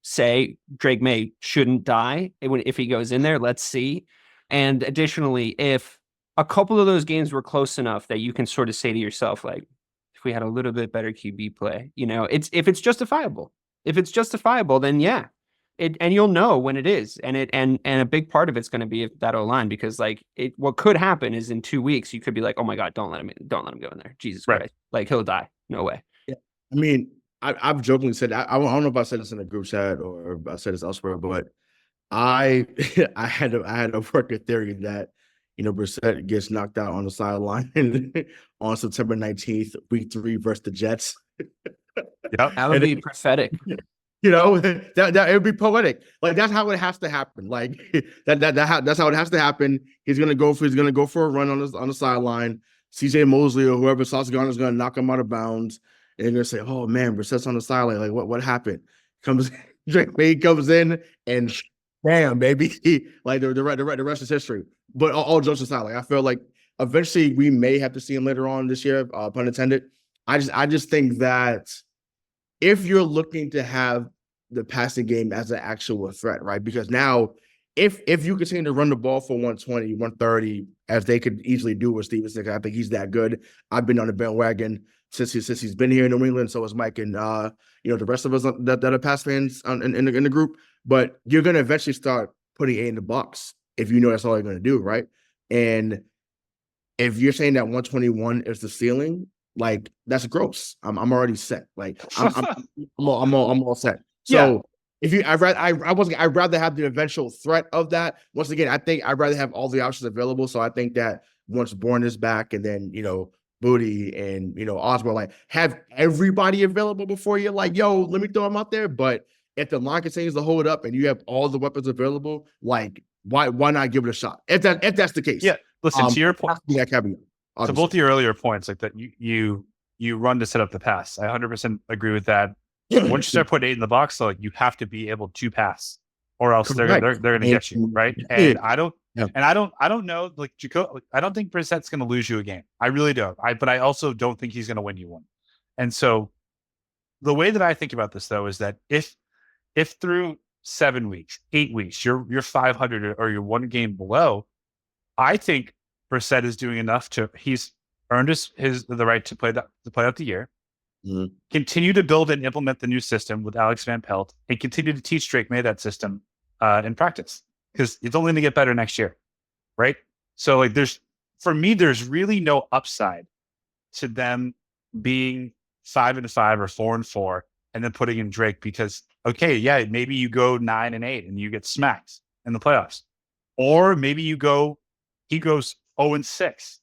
say Drake Maye shouldn't die if he goes in there, let's see. And additionally, if a couple of those games were close enough that you can sort of say to yourself, if we had a little bit better QB play, if it's justifiable. If it's justifiable, then yeah. And you'll know when it is. And a big part of it's going to be that O-line, because what could happen is in 2 weeks you could be oh my God, don't let him go in there. Jesus Christ. He'll die. No way. Yeah. I mean, I've jokingly said, I don't know if I said this in a group chat or I said this elsewhere, but I had a work a theory that Brissett gets knocked out on the sideline on September 19th, week 3 versus the Jets. Yep. That would be prophetic. That it would be poetic. That's how it has to happen. That's how it has to happen. He's gonna go for a run on the sideline. CJ Mosley or whoever Sauce Gardner's gonna knock him out of bounds. And they're gonna say, "Oh man, Brissett's on the sideline. What happened?" Drake Maye comes in and damn, baby. The rest is history. But all jokes aside, I feel eventually we may have to see him later on this year, pun intended. I just think that if you're looking to have the passing game as an actual threat, right? Because now if you continue to run the ball for 120, 130, as they could easily do with Stevenson, I think he's that good. I've been on the bandwagon since he's been here in New England. So is Mike and the rest of us that are Pats fans in the group. But you're gonna eventually start putting A in the box if you know that's all you're gonna do, right? And if you're saying that 121 is the ceiling, like that's gross. I'm already set. Like I'm all set. So if you, I'd rather have the eventual threat of that. Once again, I think I'd rather have all the options available. So I think that once Bourne is back, and then Booty and Osborne, like have everybody available before you're like, yo, let me throw them out there. But if the line continues to hold up and you have all the weapons available, like why not give it a shot? If that's the case, yeah. Listen, to your point, that caveat. To both of your earlier points, like that you run to set up the pass. I 100% agree with that. Once you start putting 8 in the box, though, like, you have to be able to pass, or else they're going to get you, right? And I don't know, like I don't think Brissett's going to lose you a game. I really don't. But I also don't think he's going to win you one. And so the way that I think about this, though, is that if through 7 weeks, 8 weeks, you're 500 or you're one game below, I think Brissett is doing enough he's earned the right to play out the year. Mm-hmm. Continue to build and implement the new system with Alex Van Pelt, and continue to teach Drake Maye that system in practice, because it's only going to get better next year, right? So like there's really no upside to them being 5-5 or 4-4 and then putting in Drake, because maybe you go 9-8 and you get smacked in the playoffs, or maybe he goes 0-6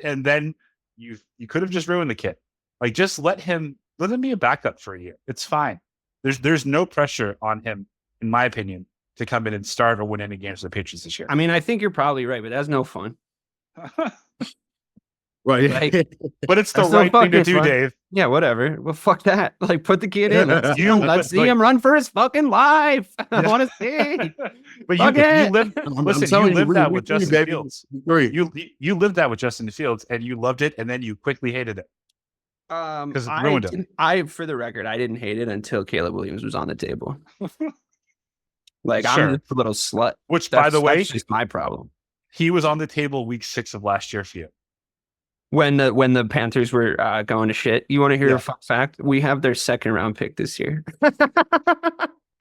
and then you could have just ruined the kid. Like, just let him be a backup for a year. It's fine. There's no pressure on him, in my opinion, to come in and start or win any games for the Patriots this year. I mean, I think you're probably right, but that's no fun. Right. Like, but it's the right thing to do, Dave. Yeah, whatever. Well, fuck that. Like, put the kid in. Let's see him run for his fucking life. I want to see. But you lived that with Justin Fields. You lived that with Justin Fields, and you loved it, and then you quickly hated it. Because it ruined him. For the record, I didn't hate it until Caleb Williams was on the table. Like, sure. I'm just a little slut. Which, by the way, that's just my problem. He was on the table week 6 of last year for you. When the Panthers were going to shit. You want to hear a fun fact? We have their 2nd round pick this year. In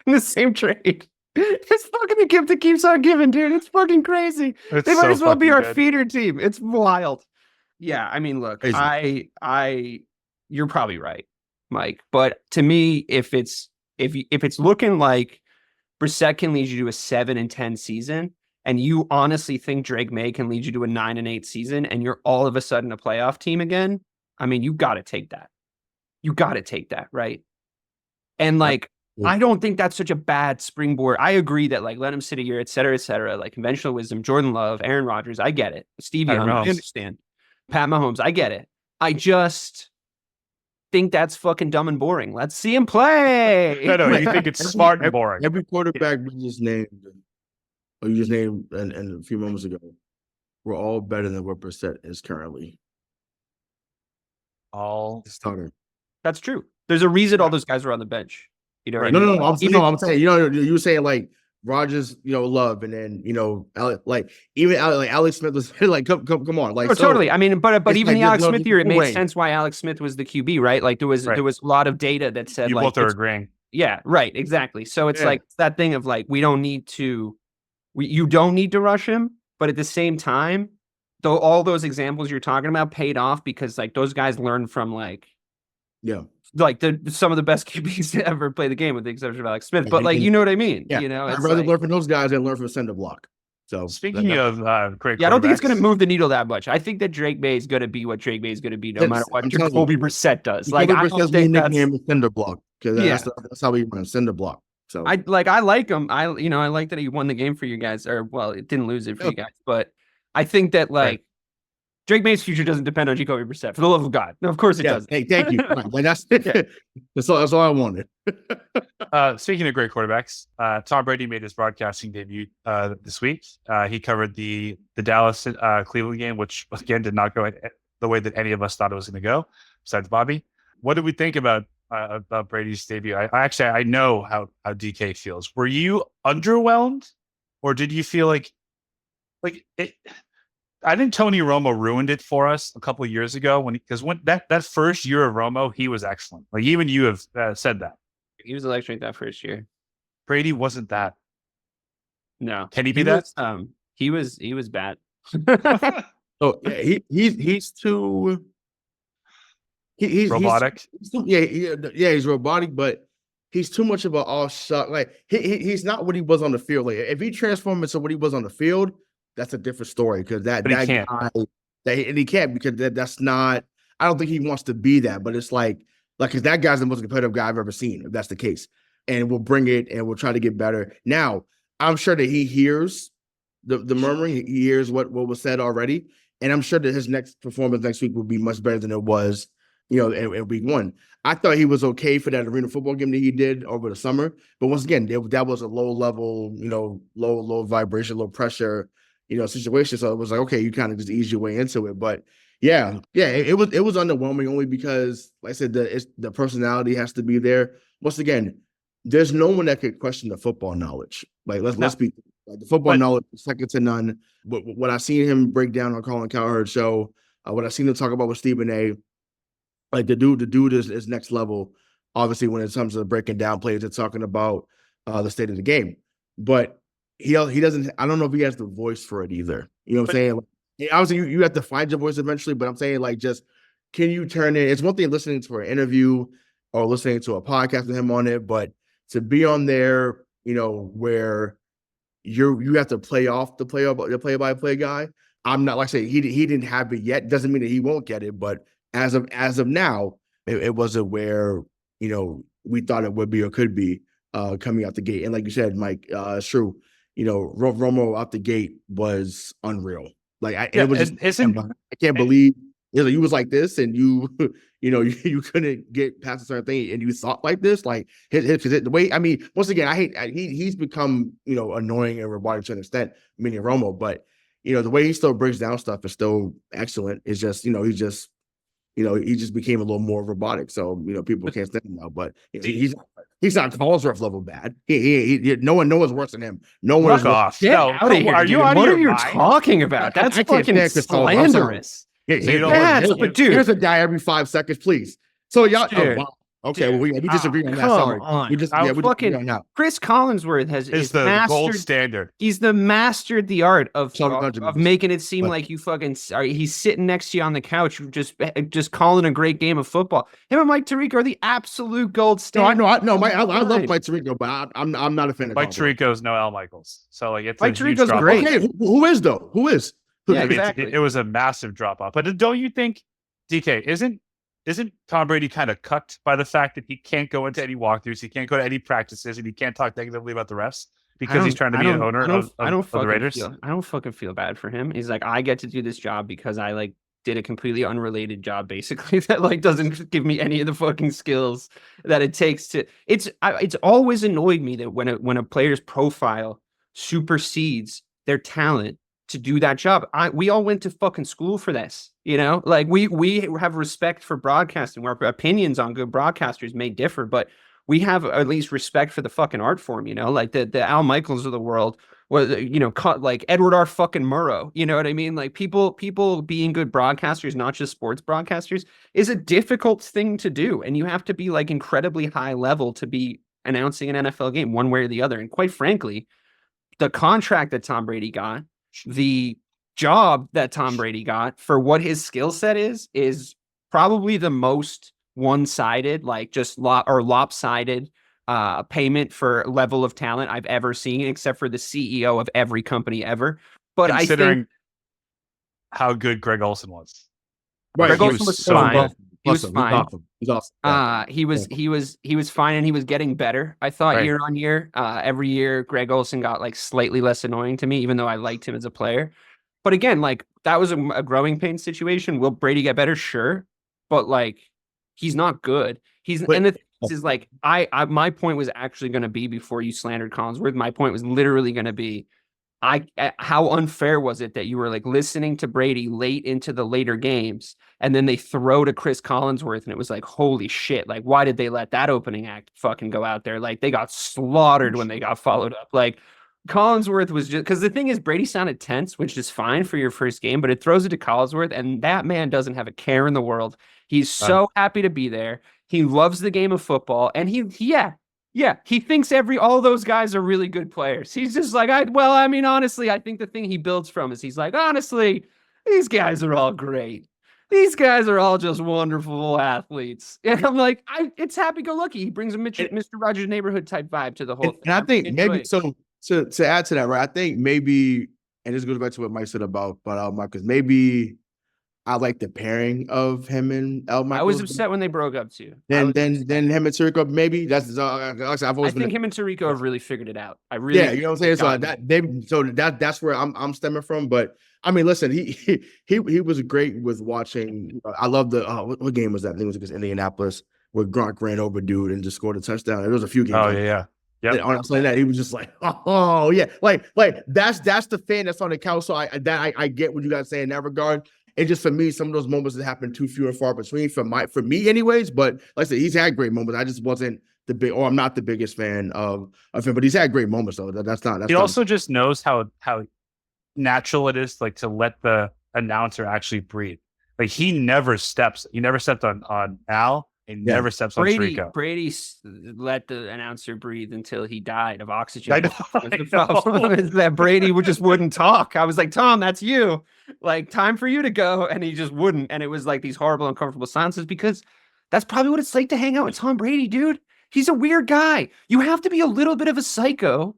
the same trade. It's fucking the gift that keeps on giving, dude. It's fucking crazy. They might as well be our feeder team. It's wild. Yeah, I mean, look, you're probably right, Mike. But to me, if it's looking like Brissett can lead you to a 7-10 season, and you honestly think Drake Maye can lead you to a 9-8 season, and you're all of a sudden a playoff team again, I mean, you got to take that. You got to take that, right? And like, I don't think that's such a bad springboard. I agree that like let him sit a year, et cetera, like conventional wisdom, Jordan Love, Aaron Rodgers, I get it. Stevie, I understand. Pat Mahomes, I get it. I just think that's fucking dumb and boring. Let's see him play. No, you think it's smart and boring. Every quarterback you just named and a few moments ago, we're all better than what Brissett is currently. All starter. That's true. There's a reason all those guys were on the bench. You know, No. I'm saying, you were saying like Rodgers, Love, and then Alex Smith was like, come on, like totally. I mean, but even the Alex Smith year, it made sense why Alex Smith was the QB, right? Like there was a lot of data that said you both are agreeing. Yeah, right, exactly. So it's like that thing of like you don't need to rush him, but at the same time, though, all those examples you're talking about paid off because like those guys learned from some of the best QBs to ever play the game, with the exception of Alex Smith. But like, you know what I mean? Yeah. I'd rather learn from those guys than learn from Cinder Block. So speaking of great, I don't think it's going to move the needle that much. I think that Drake Maye is going to be what Drake Maye is going to be, no matter what Jacoby Brissett does. Like, I don't think that's Cinder Block, because that's how we run Cinder Block. So I like him. I like that he won the game for you guys, or well, it didn't lose it for you guys, but I think that Drake Maye's future doesn't depend on Jacoby Brissett, for the love of God. No, of course it doesn't. Hey, thank you. That's all I wanted. Speaking of great quarterbacks, Tom Brady made his broadcasting debut this week. He covered the Dallas Cleveland game, which again did not go the way that any of us thought it was going to go, besides Bobby. What did we think about Brady's debut? I know how DK feels. Were you underwhelmed, or did you feel like it? I think Tony Romo ruined it for us a couple of years ago because when that first year of Romo, he was excellent. Like even you have said that He was electric that first year. Brady wasn't that. No, Can he be that? He was bad. Oh yeah, he's too. He's robotic. He's robotic, but he's too much of an all shot. Like he's not what he was on the field. Like if he transformed into what he was on the field, that's a different story. Because that But he can't. and he can't because that's not. I don't think he wants to be that. But it's like because that guy's the most competitive guy I've ever seen. If that's the case, and we'll bring it and we'll try to get better. Now I'm sure that he hears the murmuring. He hears what was said already, and I'm sure that his next performance next week will be much better than it was. In week one, I thought he was okay for that arena football game that he did over the summer. But once again, that was a low level, low vibration, low pressure, situation. So it was like, okay, you kind of just ease your way into it. But yeah, it was underwhelming only because, like I said, the personality has to be there. Once again, there's no one that could question the football knowledge. Like let's be like, the football knowledge is second to none. What I've seen him break down on Colin Cowherd's show, what I've seen him talk about with Stephen A. Like the dude is next level. Obviously, when it comes to breaking down plays and talking about the state of the game, but he doesn't. I don't know if he has the voice for it either. You know what I'm saying? Like, obviously, you have to find your voice eventually. But I'm saying like just can you turn it? It's one thing listening to an interview or listening to a podcast with him on it, but to be on there, where you have to play off the play-by-play guy. I'm not like I say he didn't have it yet. Doesn't mean that he won't get it, but as of now, it wasn't where we thought it would be or could be coming out the gate. And like you said, Mike, it's true. Romo out the gate was unreal. Like I can't believe you was like this, and you couldn't get past a certain thing, and you thought like this. Like the way. I mean, once again, he's become annoying and robotic to an extent, meaning Romo, but the way he still breaks down stuff is still excellent. It's just he just became a little more robotic, so people can't stand him now. But he's not Collinsworth level bad. He no one's worse than him. No one is off. Get out of here. Are you out of your mind? Talking about? That's fucking slanderous. But dude, here's a guy every 5 seconds, please. So y'all, okay, well we disagree on that. Sorry, we disagree on that. Chris Collinsworth is the gold standard. He's mastered the art of making it seem like you fucking. He's sitting next to you on the couch, just calling a great game of football. Him and Mike Tirico are the absolute gold standard. No, I love Mike Tirico, but I'm not a fan of Mike Tirico's no Al Michaels. So like it's Mike Tirico's great. Okay, who is though? Who is? Yeah, exactly. It was a massive drop off. But don't you think, DK, isn't Tom Brady kind of cucked by the fact that he can't go into any walkthroughs, he can't go to any practices, and he can't talk negatively about the refs because he's trying to be an owner of the Raiders? I don't fucking feel bad for him. He's like, I get to do this job because I did a completely unrelated job, basically, that doesn't give me any of the fucking skills that it takes to. It's always annoyed me that when a player's profile supersedes their talent to do that job. We all went to fucking school for this, we have respect for broadcasting, where opinions on good broadcasters may differ, but we have at least respect for the fucking art form, like the Al Michaels of the world, like Edward R. fucking Murrow, you know what I mean? Like people being good broadcasters, not just sports broadcasters, is a difficult thing to do. And you have to be incredibly high level to be announcing an NFL game one way or the other. And quite frankly, the contract that Tom Brady got, the job that Tom Brady got for what his skill set is probably the most one-sided, lopsided payment for level of talent I've ever seen, except for the CEO of every company ever. But considering how good Greg Olsen was. Right. Greg Olsen was fine. He was fine. He's awesome. He was fine, and he was getting better. I thought year on year, every year, Greg Olsen got slightly less annoying to me, even though I liked him as a player. But again, that was a growing pain situation. Will Brady get better? Sure, but he's not good. And the thing is my point was actually going to be, before you slandered Collinsworth, my point was literally going to be, how unfair was it that you were listening to Brady late into the later games, and then they throw to Chris Collinsworth, and it was holy shit, why did they let that opening act fucking go out there? They got slaughtered when they got followed up. Collinsworth was just because the thing is Brady sounded tense, which is fine for your first game, but it throws it to Collinsworth, and that man doesn't have a care in the world. He's so happy to be there. He loves the game of football, and he thinks all those guys are really good players. He's just like, honestly, I think the thing he builds from is he's like, honestly, these guys are all great. These guys are all just wonderful athletes. And I'm like, it's happy-go-lucky. He brings a Mr. Rogers Neighborhood type vibe to the whole thing. And I think maybe so to add to that, right? I think maybe, and this goes back to what Mike said about Marcus, maybe I like the pairing of him and L. Michaels. I was upset when they broke up too. Then him and Tirico, maybe that's I've always I think him and Tirico have really figured it out. I really, you know what I'm saying. So that's where I'm stemming from. But I mean, listen, he was great with watching. I love the what game was that? I think it was against Indianapolis where Gronk ran over dude and just scored a touchdown. There was a few games. Oh yeah. Yeah, on Sunday night, he was just like, oh yeah, like that's the fan that's on the couch. So I get what you guys say in that regard. And just for me, some of those moments that happen too few and far between for me anyways. But like I said, he's had great moments. I just wasn't I'm not the biggest fan of him, but he's had great moments though. He also just knows how natural it is like to let the announcer actually breathe. Like he never stepped on Al. He never steps on Tirico. Brady let the announcer breathe until he died of oxygen. I know. The problem is that Brady just wouldn't talk. I was like, Tom, that's you. Like, time for you to go. And he just wouldn't. And it was like these horrible, uncomfortable silences because that's probably what it's like to hang out with Tom Brady, dude. He's a weird guy. You have to be a little bit of a psycho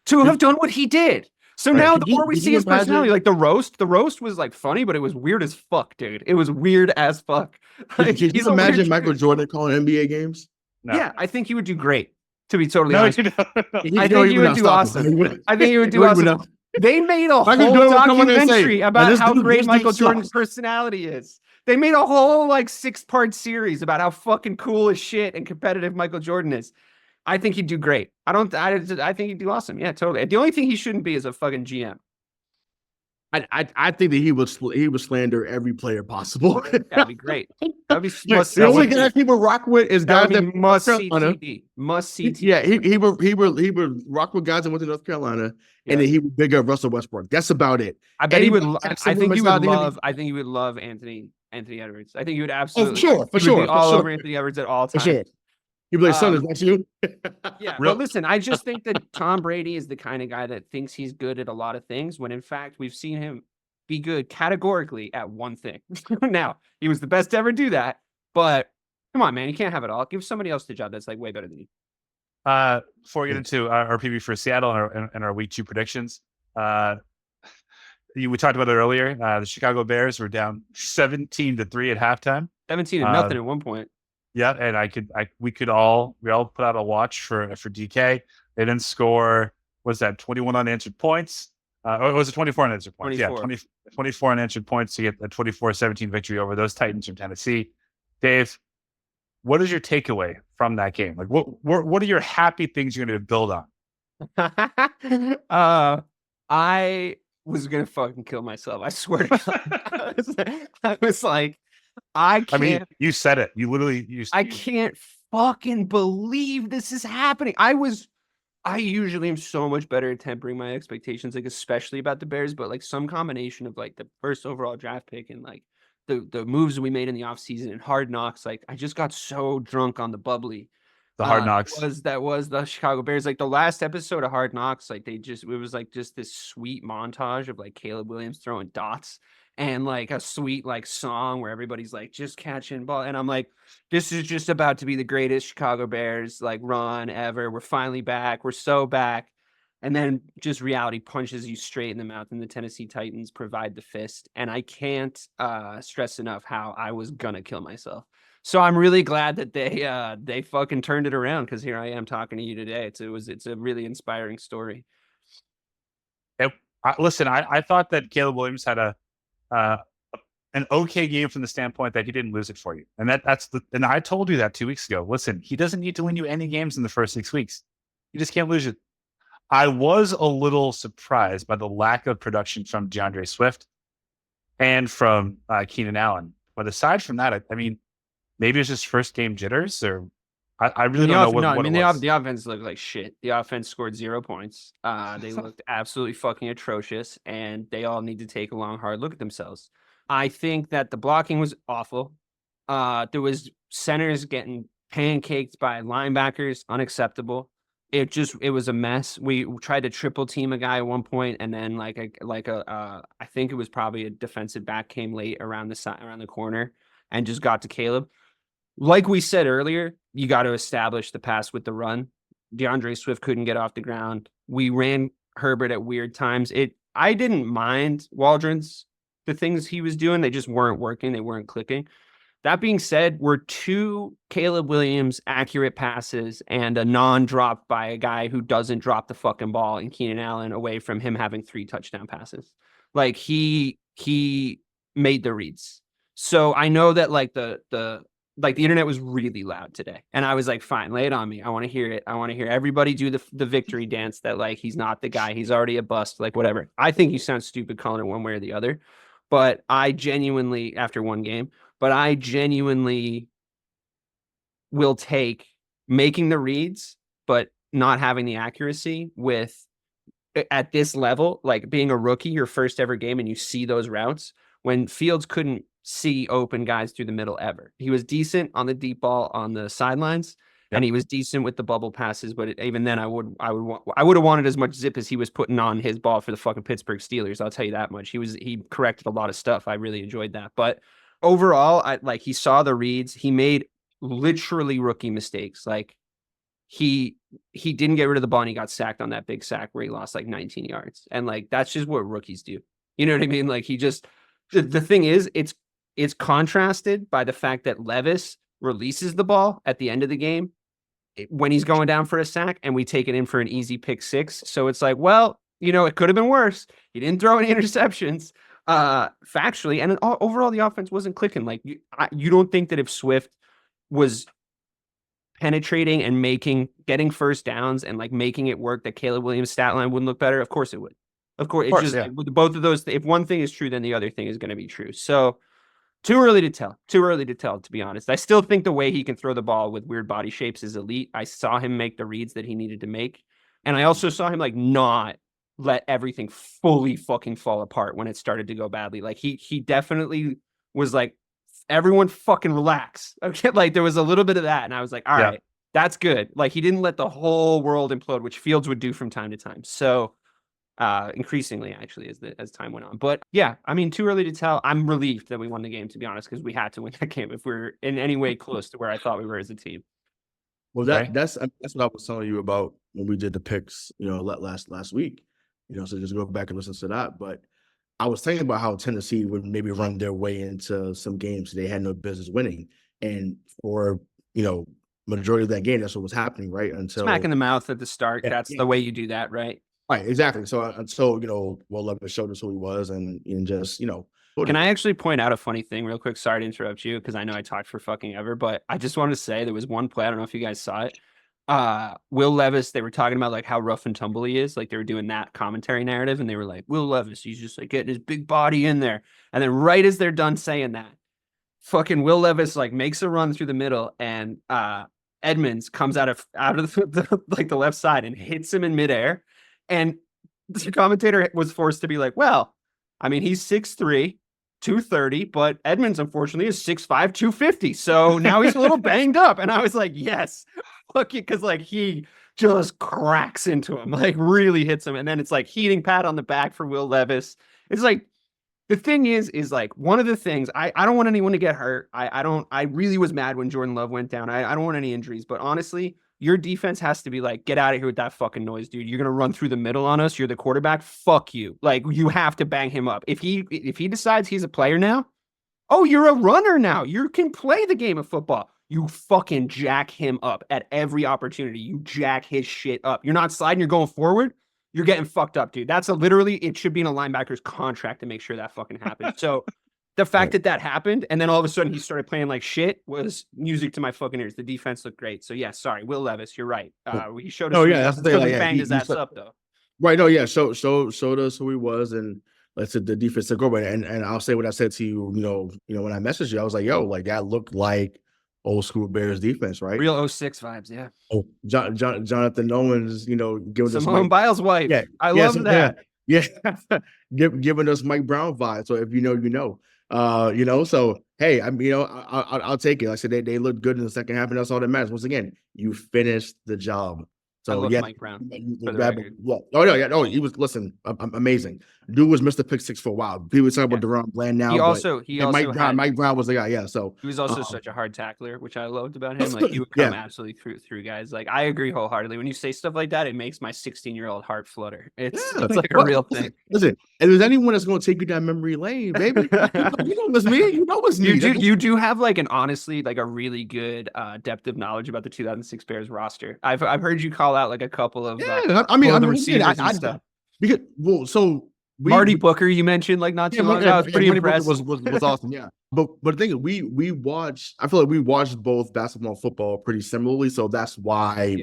to have done what he did. So now the more we see his personality, like the roast was like funny, but it was weird as fuck, dude. It was weird as fuck. Like, can you imagine Michael Jordan calling NBA games? No. Yeah, I think he would do great, to be totally honest. No. I think he would do awesome. I think he would do awesome. They made a whole documentary about how great Michael Jordan's personality is. They made a whole like 6-part series about how fucking cool as shit and competitive Michael Jordan is. I think he'd do great. I think he'd do awesome. Yeah, totally. The only thing he shouldn't be is a fucking GM. I think that he would slander every player possible. That'd be great. That'd be the only guy people rock with is guys that must see TV. Must see TV. Yeah, he would rock with guys that went to North Carolina, and then he would big up Russell Westbrook. That's about it. I bet he would. I think he would love Anthony Edwards. I think he would absolutely. For sure. All over Anthony Edwards at all times. For sure. He'd be like, son, is that you? Yeah, but listen, I just think that Tom Brady is the kind of guy that thinks he's good at a lot of things, when in fact we've seen him be good categorically at one thing. Now, he was the best to ever do that, but come on, man, you can't have it all. Give somebody else the job that's like way better than you. Before we get into our preview for Seattle and our week 2 predictions, we talked about it earlier. The Chicago Bears were down 17-3 at halftime. 17-0 at one point. Yeah, and we all put out a watch for DK. They didn't score. Was that 21 unanswered points? Or was it 24 unanswered points? 24. Yeah, 24 unanswered points to get a 24-17 victory over those Titans from Tennessee. Dave, what is your takeaway from that game? Like, what are your happy things you're going to build on? I was going to fucking kill myself. I swear to God. I was like, I mean, you said it. You literally. I can't fucking believe this is happening. I usually am so much better at tempering my expectations, like especially about the Bears, but like some combination of like the first overall draft pick and like the moves we made in the offseason and Hard Knocks. Like I just got so drunk on the bubbly. The Hard Knocks that was the Chicago Bears. Like the last episode of Hard Knocks, like it was like just this sweet montage of like Caleb Williams throwing dots. And like a sweet like song where everybody's like just catching ball, and I'm like, this is just about to be the greatest Chicago Bears like run ever. We're finally back. We're so back. And then just reality punches you straight in the mouth, and the Tennessee Titans provide the fist. And I can't stress enough how I was gonna kill myself. So I'm really glad that they fucking turned it around, because here I am talking to you today. It's a really inspiring story. Listen, I thought that Caleb Williams had an okay game from the standpoint that he didn't lose it for you. And and I told you that 2 weeks ago. Listen, he doesn't need to win you any games in the first 6 weeks. You just can't lose it. I was a little surprised by the lack of production from DeAndre Swift and from Keenan Allen. But aside from that, I mean, maybe it's just first game jitters, or I really don't know what it was. The offense looked like shit. The offense scored 0 points. They looked absolutely fucking atrocious, and they all need to take a long, hard look at themselves. I think that the blocking was awful. There was centers getting pancaked by linebackers, unacceptable. It was a mess. We tried to triple team a guy at one point, and then I think it was probably a defensive back came late around the corner and just got to Caleb. Like we said earlier, you got to establish the pass with the run. DeAndre Swift couldn't get off the ground. We ran Herbert at weird times. I didn't mind the things he was doing. They just weren't working. They weren't clicking. That being said, were 2 Caleb Williams accurate passes and a non-drop by a guy who doesn't drop the fucking ball in Keenan Allen away from him having 3 touchdown passes. Like he made the reads. So I know that the internet was really loud today. And I was like, fine, lay it on me. I want to hear it. I want to hear everybody do the victory dance that he's not the guy. He's already a bust, whatever. I think you sound stupid calling it one way or the other. But I genuinely, after one game, will take making the reads, but not having the accuracy with at this level, being a rookie, your first ever game, and you see those routes when Fields couldn't see open guys through the middle ever. He was decent on the deep ball on the sidelines, and he was decent with the bubble passes. But even then, I would have wanted as much zip as he was putting on his ball for the fucking Pittsburgh Steelers. I'll tell you that much. He corrected a lot of stuff. I really enjoyed that. But overall, he saw the reads. He made literally rookie mistakes. He didn't get rid of the ball and he got sacked on that big sack where he lost 19 yards. And that's just what rookies do. You know what I mean? He just the thing is, it's contrasted by the fact that Levis releases the ball at the end of the game when he's going down for a sack, and we take it in for an easy pick 6. So it's well, it could have been worse. He didn't throw any interceptions, factually, and overall the offense wasn't clicking. You don't think that if Swift was penetrating and getting first downs and making it work, that Caleb Williams' stat line wouldn't look better? Of course it would. Of course, it's just with both of those. If one thing is true, then the other thing is going to be true. So too early to tell, to be honest. I still think the way he can throw the ball with weird body shapes is elite. I saw him make the reads that he needed to make. And I also saw him not let everything fully fucking fall apart when it started to go badly. He definitely was everyone fucking relax. Okay. There was a little bit of that. And I was all right, that's good. He didn't let the whole world implode, which Fields would do from time to time. So increasingly actually as time went on. But yeah, too early to tell. I'm relieved that we won the game, to be honest, because we had to win that game if we're in any way close to where I thought we were as a team. Well, that's what I was telling you about when we did the picks, last week. So just go back and listen to that. But I was thinking about how Tennessee would maybe run their way into some games they had no business winning, and for majority of that game, that's what was happening, right? Until smack in the mouth at the start. That's the way you do that, right? Right, exactly. So until Will Levis showed us who he was, and just Can I actually point out a funny thing real quick? Sorry to interrupt you, because I know I talked for fucking ever, but I just wanted to say there was one play. I don't know if you guys saw it. Will Levis, they were talking about how rough and tumble he is. They were doing that commentary narrative, and they were Will Levis, he's just getting his big body in there. And then right as they're done saying that, fucking Will Levis makes a run through the middle, and Edmonds comes out of the left side and hits him in midair. And the commentator was forced to be well, he's 6'3", 230, but Edmonds, unfortunately, is 6'5", 250. So now he's a little banged up. And I was yes, look, because he just cracks into him, really hits him. And then it's heating pad on the back for Will Levis. It's the thing is one of the things, I don't want anyone to get hurt. I really was mad when Jordan Love went down. I don't want any injuries, but honestly, your defense has to be get out of here with that fucking noise, dude. You're going to run through the middle on us. You're the quarterback. Fuck you. You have to bang him up. If he decides he's a player now, oh, you're a runner now. You can play the game of football. You fucking jack him up at every opportunity. You jack his shit up. You're not sliding. You're going forward. You're getting fucked up, dude. That's it should be in a linebacker's contract to make sure that fucking happens. So the fact that happened, and then all of a sudden he started playing like shit, was music to my fucking ears. The defense looked great. So yeah, sorry, Will Levis, you're right. He showed us. Oh yeah, that's the thing. Banged his ass up though. Right. No. Yeah. Showed us who he was, and let's say the defense took over. And I'll say what I said to you. When I messaged you, I was yo, that looked like old school Bears defense, right? Real 06 vibes, yeah. Oh, Jonathan Owens, giving us Simone Biles' wife. yeah, I love that. Yeah, giving us Mike Brown vibes. So if you know. So hey, I'll take it. Like I said, they looked good in the second half, and that's all that matters. Once again, you finished the job. I So love yeah, Mike Brown, for the record. Oh yeah, no, he was amazing. Dude was Mr. Pick Six for a while. People talking about DeRon Bland now. Mike Brown was the guy. Yeah, so he was also such a hard tackler, which I loved about him. Like he would come absolutely through guys. Like I agree wholeheartedly. When you say stuff like that, it makes my 16-year-old heart flutter. It's like a real thing. Listen, if there's anyone that's going to take you down memory lane, baby, you know it's me. You know it's me. You do have like honestly like a really good depth of knowledge about the 2006 Bears roster. I've heard you call out like a couple of the receivers and stuff. Because Marty Booker, you mentioned like not too long ago. I was pretty impressed. Was awesome, yeah. But the thing is, we watched. I feel like we watched both basketball and football pretty similarly, so that's why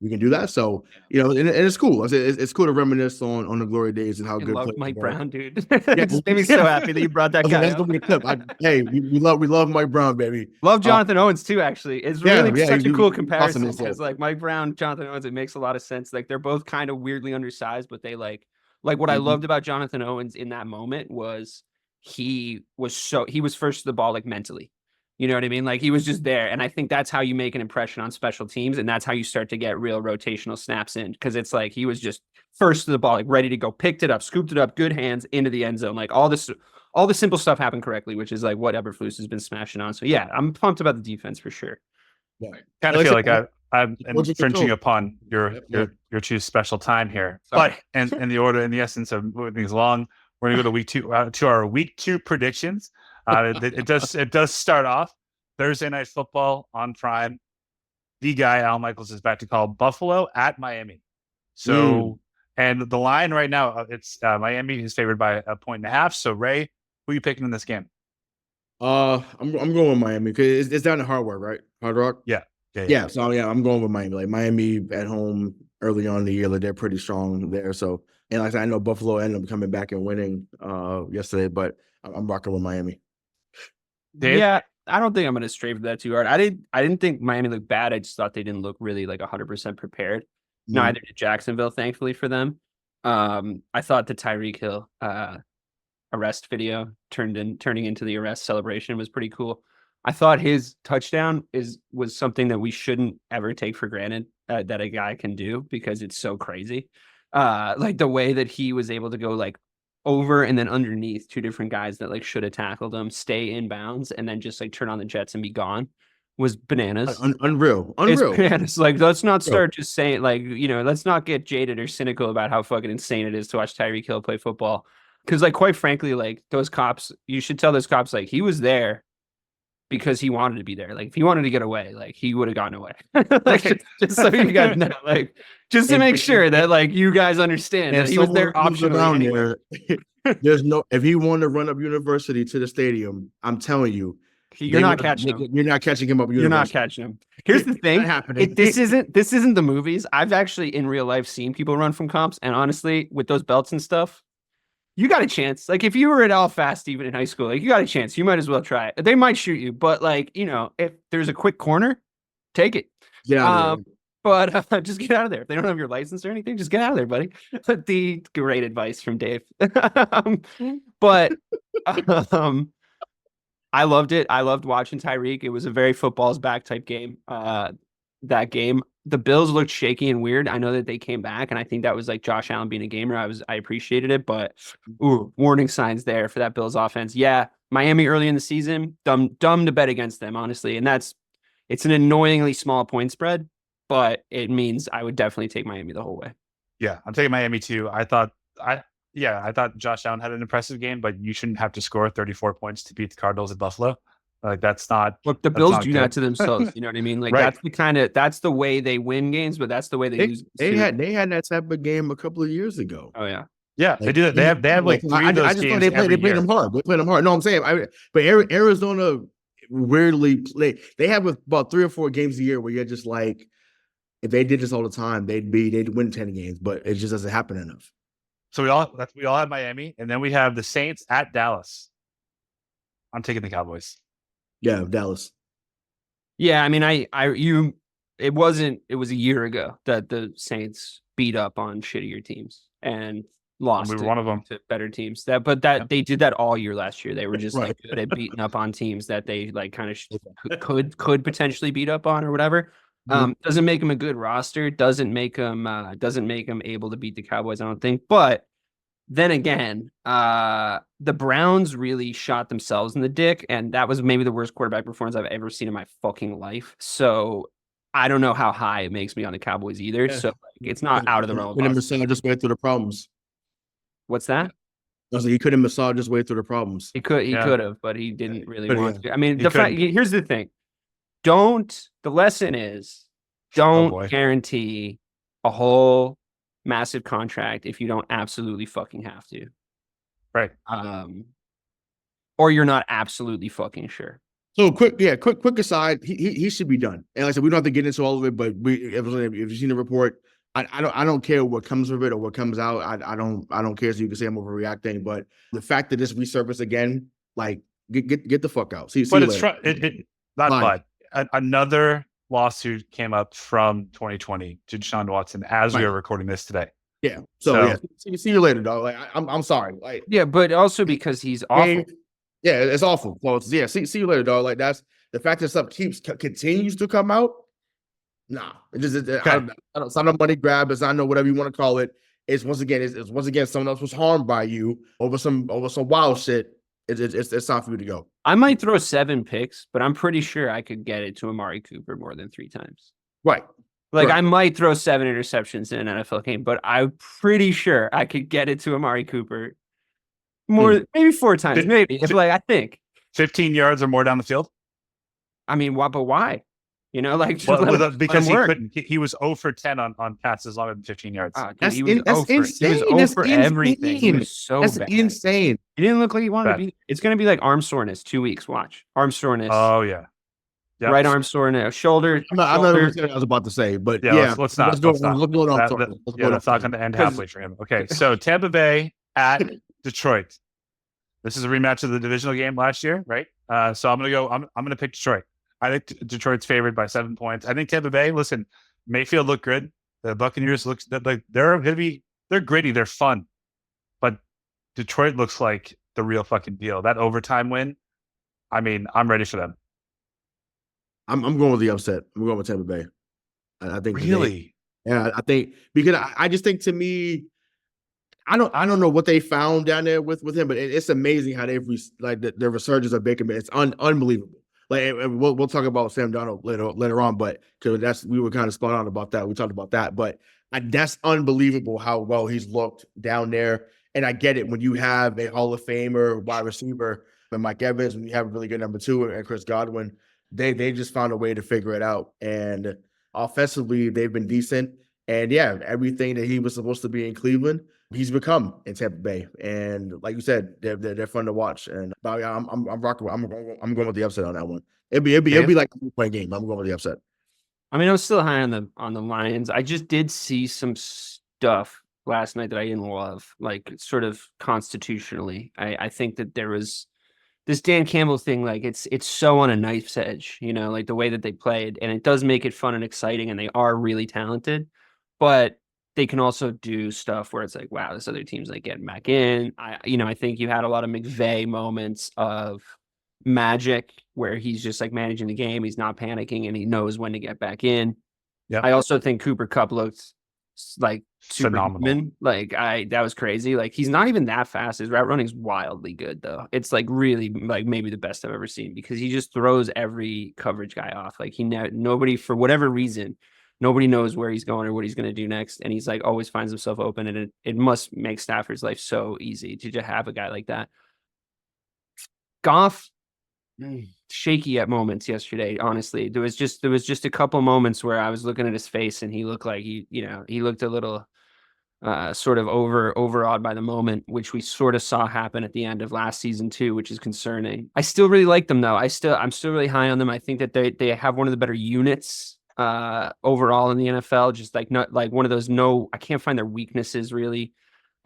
we can do that. So and it's cool. It's cool to reminisce on the glory days and how good. Love Mike Brown, dude. It made me so happy that you brought that guy. That's gonna be a clip. Hey, we love Mike Brown, baby. Love Jonathan Owens too. Actually, it's really such a cool comparison because like Mike Brown, Jonathan Owens, it makes a lot of sense. Like they're both kind of weirdly undersized, but they like what I loved about Jonathan Owens in that moment was he was first to the ball like mentally. You know what I mean? Like he was just there. And I think that's how you make an impression on special teams. And that's how you start to get real rotational snaps in. Cause it's like, he was just first to the ball, like ready to go, picked it up, scooped it up, good hands into the end zone. Like all the simple stuff happened correctly, which is like what Eberflus has been smashing on. So yeah, I'm pumped about the defense for sure. Yeah. Kind of feel like I'm infringing upon your choose special time here. Sorry. But in the essence of moving things along, we're going to go to week 2 to our week 2 predictions. It does start off Thursday Night Football on Prime. The guy Al Michaels is back to call Buffalo at Miami. So and the line right now, it's Miami is favored by 1.5. So Ray, who are you picking in this game? I'm going with Miami because it's down to Hard Rock. Yeah. So I'm going with Miami. Like Miami at home early on in the year, like they're pretty strong there. So and like I said, I know Buffalo ended up coming back and winning yesterday, but I'm rocking with Miami. Dave? Yeah, I don't think I'm going to stray for that too hard. I didn't think Miami looked bad. I just thought they didn't look really like 100% prepared. Neither did Jacksonville, thankfully for them. I thought the Tyreek Hill arrest video turning into the arrest celebration was pretty cool. I thought his touchdown was something that we shouldn't ever take for granted that a guy can do because it's so crazy. Like the way that he was able to go like over and then underneath two different guys that like should have tackled him, stay in bounds, and then just like turn on the jets and be gone was bananas. Unreal. It's bananas. Like, let's not start just saying like, let's not get jaded or cynical about how fucking insane it is to watch Tyreek Hill play football. Because like, quite frankly, like those cops, you should tell those cops like he was there because he wanted to be there. Like if he wanted to get away, like he would have gotten away. Like just so you guys know, like just to make sure that like you guys understand that he was there optionally anyway. There's if he wanted to run up University to the stadium, I'm telling you, you're not catching him. You're not catching him up. You're not catching him. Here's the thing: this isn't the movies. I've actually in real life seen people run from cops, and honestly, with those belts and stuff, you got a chance. Like if you were at all fast, even in high school, like you got a chance. You might as well try it. They might shoot you, but like if there's a quick corner, take it. Yeah. But just get out of there. If they don't have your license or anything, just get out of there, buddy. The great advice from Dave. But I loved it. I loved watching Tyreek. It was a very football's back type game. That game, the Bills looked shaky and weird. I know that they came back, and I think that was like Josh Allen being a gamer. I appreciated it, but warning signs there for that Bills offense. Yeah, Miami early in the season, dumb to bet against them, honestly. And it's an annoyingly small point spread, but it means I would definitely take Miami the whole way. Yeah, I'm taking Miami too. I thought Josh Allen had an impressive game, but you shouldn't have to score 34 points to beat the Cardinals at Buffalo. Like that's not. Look, the Bills do that to themselves. You know what I mean? Like that's the way they win games, but that's the way they lose. They had that type of game a couple of years ago. Oh yeah. Yeah, they do that. They have like 3 of those games. They played them hard. They played them hard. No, I'm saying, but Arizona weirdly play. They have about 3 or 4 games a year where you're just like, if they did this all the time, they'd win 10 games, but it just doesn't happen enough. So we all have Miami, and then we have the Saints at Dallas. I'm taking the Cowboys. Yeah, Dallas. Yeah, I mean, it was a year ago that the Saints beat up on shittier teams and lost we were one of them. to better teams. They did that all year last year. They were just like good at beating up on teams that they like kind of could potentially beat up on or whatever. Doesn't make them a good roster. Doesn't make them able to beat the Cowboys, I don't think. But then again, the Browns really shot themselves in the dick, and that was maybe the worst quarterback performance I've ever seen in my fucking life. So I don't know how high it makes me on the Cowboys either. Yeah. So like, it's not out of the realm. Couldn't massage his way through the problems. What's that? I was like, he couldn't massage his way through the problems. He could have, but he didn't really want to. I mean, here's the thing. The lesson is don't guarantee a whole massive contract if you don't absolutely fucking have to. Right. Or you're not absolutely fucking sure. So quick aside, he should be done. And like I said, we don't have to get into all of it, but if you've seen the report, I don't care what comes of it or what comes out. I don't care. So you can say I'm overreacting, but the fact that this resurfaced again, like get the fuck out. See but you it's later. Another lawsuit came up from 2020 to Deshaun Watson as we are recording this today. Yeah. So see you later, dog. Like I'm sorry. Like but also because he's awful. Yeah, it's awful. Well, yeah, see you later, dog. Like that's the fact that stuff continues to come out. Nah, it's not a money grab. It's not whatever you want to call it. It's once again someone else was harmed by you over some wild shit. It's time for you to go. I might throw 7 picks, but I'm pretty sure I could get it to Amari Cooper more than 3 times. Right. Like I might throw 7 interceptions in an NFL game, but I'm pretty sure I could get it to Amari Cooper more, maybe 4 times, maybe. I think 15 yards or more down the field. I mean, but why? You know, like because he couldn't. He was 0 for 10 on passes longer than 15 yards. He was 0 for everything. He was so that's bad. Insane. He didn't look like he wanted to be. It's going to be like arm soreness. 2 weeks. Watch arm soreness. Oh yeah. Yep. Right arm soreness, shoulder. I'm not what I was about to say, but let's not. That's not going to end halfway for him. Okay, so Tampa Bay at Detroit. This is a rematch of the divisional game last year, right? So I'm gonna pick Detroit. I think Detroit's favored by 7 points. I think Tampa Bay. Listen, Mayfield looked good. The Buccaneers looks like they're gritty. They're fun, but Detroit looks like the real fucking deal. That overtime win. I mean, I'm ready for them. I'm going with the upset. I'm going with Tampa Bay. I think really. I think because I just think to me, I don't know what they found down there with him, but it's amazing how they've their resurgence of Baker. It's unbelievable. Like we'll talk about Sam Darnold later on, but because we were kind of spot on about that. We talked about that, but that's unbelievable how well he's looked down there. And I get it when you have a Hall of Famer wide receiver and Mike Evans, when you have a really good number 2 and Chris Godwin. They just found a way to figure it out. And offensively, they've been decent. And everything that he was supposed to be in Cleveland, he's become in Tampa Bay. And like you said, they're fun to watch. And I'm rocking. I'm going with the upset on that one. It'll be like a 2-point game. I'm going with the upset. I mean, I was still high on the Lions. I just did see some stuff last night that I didn't love, like sort of constitutionally. I think that there was this Dan Campbell thing, like it's so on a knife's edge, you know, like the way that they played, and it does make it fun and exciting, and they are really talented, but they can also do stuff where it's like, wow, this other team's like getting back in. I think you had a lot of McVay moments of magic where he's just like managing the game. He's not panicking and he knows when to get back in. Yeah. I also think Cooper Kupp looked like phenomenal. Like that was crazy. Like he's not even that fast. His route running's wildly good though. It's like really like maybe the best I've ever seen because he just throws every coverage guy off. Like nobody for whatever reason, nobody knows where he's going or what he's going to do next. And he's like always finds himself open. And it must make Stafford's life so easy to just have a guy like that. Goff, shaky at moments yesterday. Honestly, there was just a couple moments where I was looking at his face and he looked like he looked a little sort of overawed by the moment, which we sort of saw happen at the end of last season too, which is concerning. I still really like them though. I'm still really high on them. I think that they have one of the better units overall in the NFL. Just like not like one of those. I can't find their weaknesses really.